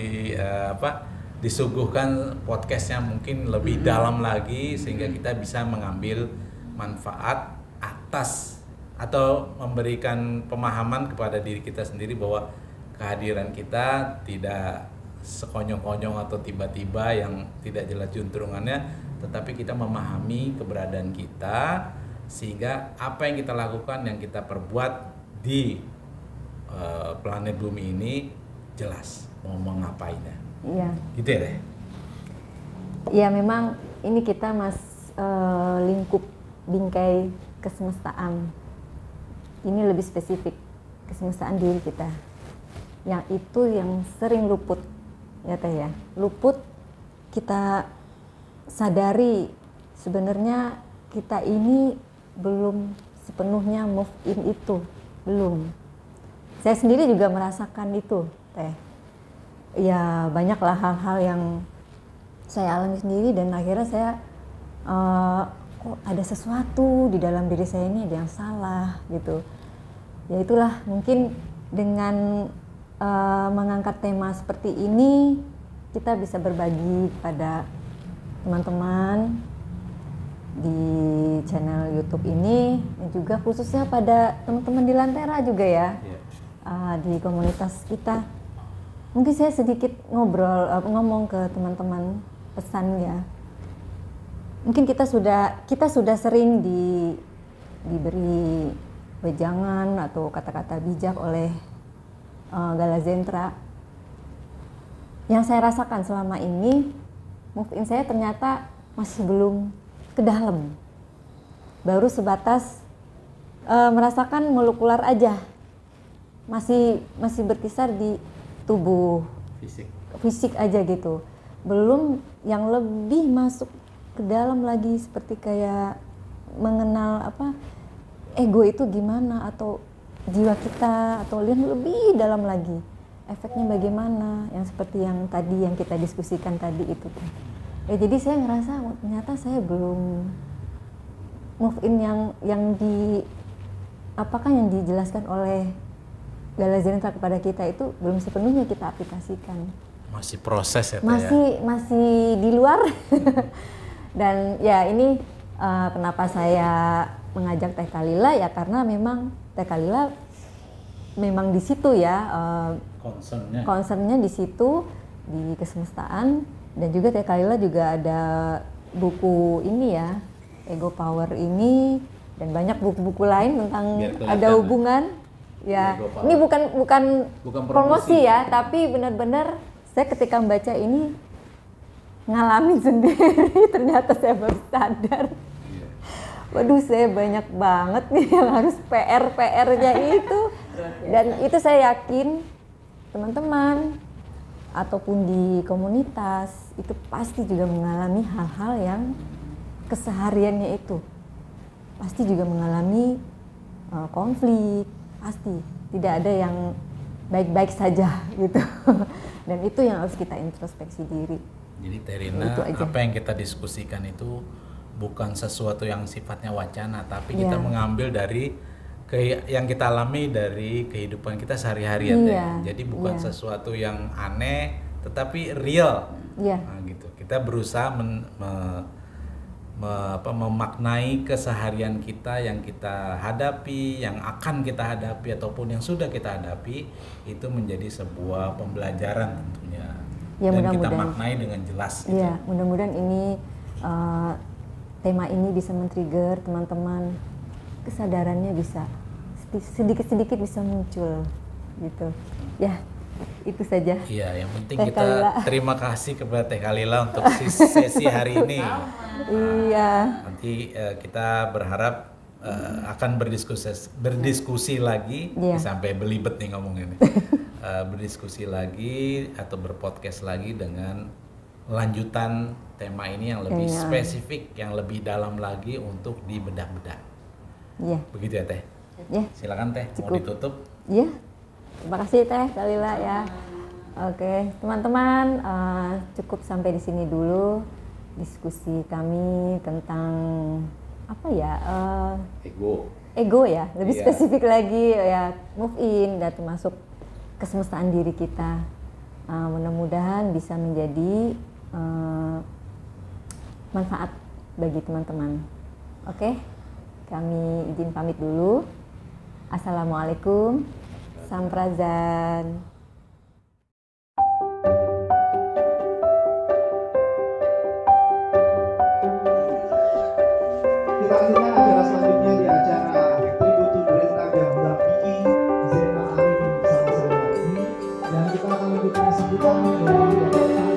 disuguhkan podcastnya mungkin lebih dalam lagi, sehingga kita bisa mengambil manfaat atas atau memberikan pemahaman kepada diri kita sendiri bahwa kehadiran kita tidak sekonyong-konyong atau tiba-tiba yang tidak jelas juntrungannya, tetapi kita memahami keberadaan kita, sehingga apa yang kita lakukan, yang kita perbuat di planet bumi ini jelas mau ngapainnya. Iya. Gitu ya deh. Iya, memang ini kita lingkup bingkai kesemestaan. Ini lebih spesifik kesemestaan diri kita. Yang itu yang sering luput, ya Teh ya. Luput kita sadari sebenarnya kita ini belum sepenuhnya move in itu, belum. Saya sendiri juga merasakan itu, Teh. Ya banyaklah hal-hal yang saya alami sendiri, dan akhirnya saya kok ada sesuatu di dalam diri saya ini ada yang salah gitu. Ya itulah mungkin dengan mengangkat tema seperti ini kita bisa berbagi pada teman-teman di channel YouTube ini, dan juga khususnya pada teman-teman di Lantera juga ya, di komunitas kita. Mungkin saya sedikit ngomong ke teman-teman, pesan ya. Mungkin kita sudah sering diberi wejangan atau kata-kata bijak oleh Galazentra. Yang saya rasakan selama ini, move in saya ternyata masih belum ke dalam. Baru sebatas merasakan molekular aja. Masih berkisar di tubuh fisik aja gitu. Belum yang lebih masuk ke dalam lagi, seperti kayak mengenal ego itu gimana, atau jiwa kita, atau yang lebih dalam lagi efeknya bagaimana, yang seperti yang tadi yang kita diskusikan tadi itu. Jadi saya ngerasa ternyata saya belum move in yang dijelaskan oleh Galazentra kepada kita itu belum sepenuhnya kita aplikasikan. Masih proses ya, Teh, masih di luar. Dan ya ini kenapa saya mengajak Teh Khalila ya karena memang Teh Khalila memang di situ ya concernnya di situ di kesemestaan, dan juga Teh Khalila juga ada buku ini ya, Ego Power ini, dan banyak buku-buku lain tentang ada hubungan ya. Ini bukan promosi ya, tapi benar-benar saya ketika membaca ini ngalamin sendiri. Ternyata saya baru sadar. Waduh, saya banyak banget nih yang harus PR-nya itu. Dan itu saya yakin teman-teman ataupun di komunitas itu pasti juga mengalami hal-hal yang kesehariannya itu. Pasti juga mengalami konflik, pasti. Tidak ada yang baik-baik saja gitu. Dan itu yang harus kita introspeksi diri. Jadi Terina, apa yang kita diskusikan itu bukan sesuatu yang sifatnya wacana, tapi kita mengambil dari yang kita alami dari kehidupan kita sehari-hari ya. Jadi bukan sesuatu yang aneh, tetapi real. Nah, gitu. Kita berusaha memaknai keseharian kita yang kita hadapi, yang akan kita hadapi ataupun yang sudah kita hadapi, itu menjadi sebuah pembelajaran tentunya. Ya, dan kita maknai dengan jelas. Iya, gitu. Mudah-mudahan ini tema ini bisa men-trigger teman-teman, kesadarannya bisa sedikit-sedikit bisa muncul gitu. Ya, itu saja. Iya, yang penting Teh kita Khalila. Terima kasih kepada Teh Khalila untuk sesi hari ini. Iya. Nanti kita berharap akan berdiskusi lagi, sampai belibet nih ngomongin. Berdiskusi lagi atau berpodcast lagi dengan lanjutan tema ini yang lebih spesifik, yang lebih dalam lagi untuk dibedah-bedah. Iya. Begitu ya Teh? Iya. Silakan Teh, mau ditutup? Iya. Terima kasih Teh Khalila ya. Oke, teman-teman, cukup sampai di sini dulu diskusi kami tentang apa ya? Ego ya, lebih spesifik lagi ya, move in dan termasuk kesemestaan diri kita. Mudah-mudahan bisa menjadi manfaat bagi teman-teman. Oke, kami izin pamit dulu. Assalamualaikum, Samprazan. Kita lanjutkan acara selanjutnya di acara Tribute to Brenda yang mendampingi Zena Arin bersama saya lagi, dan kita akan lanjutkan sambutan dari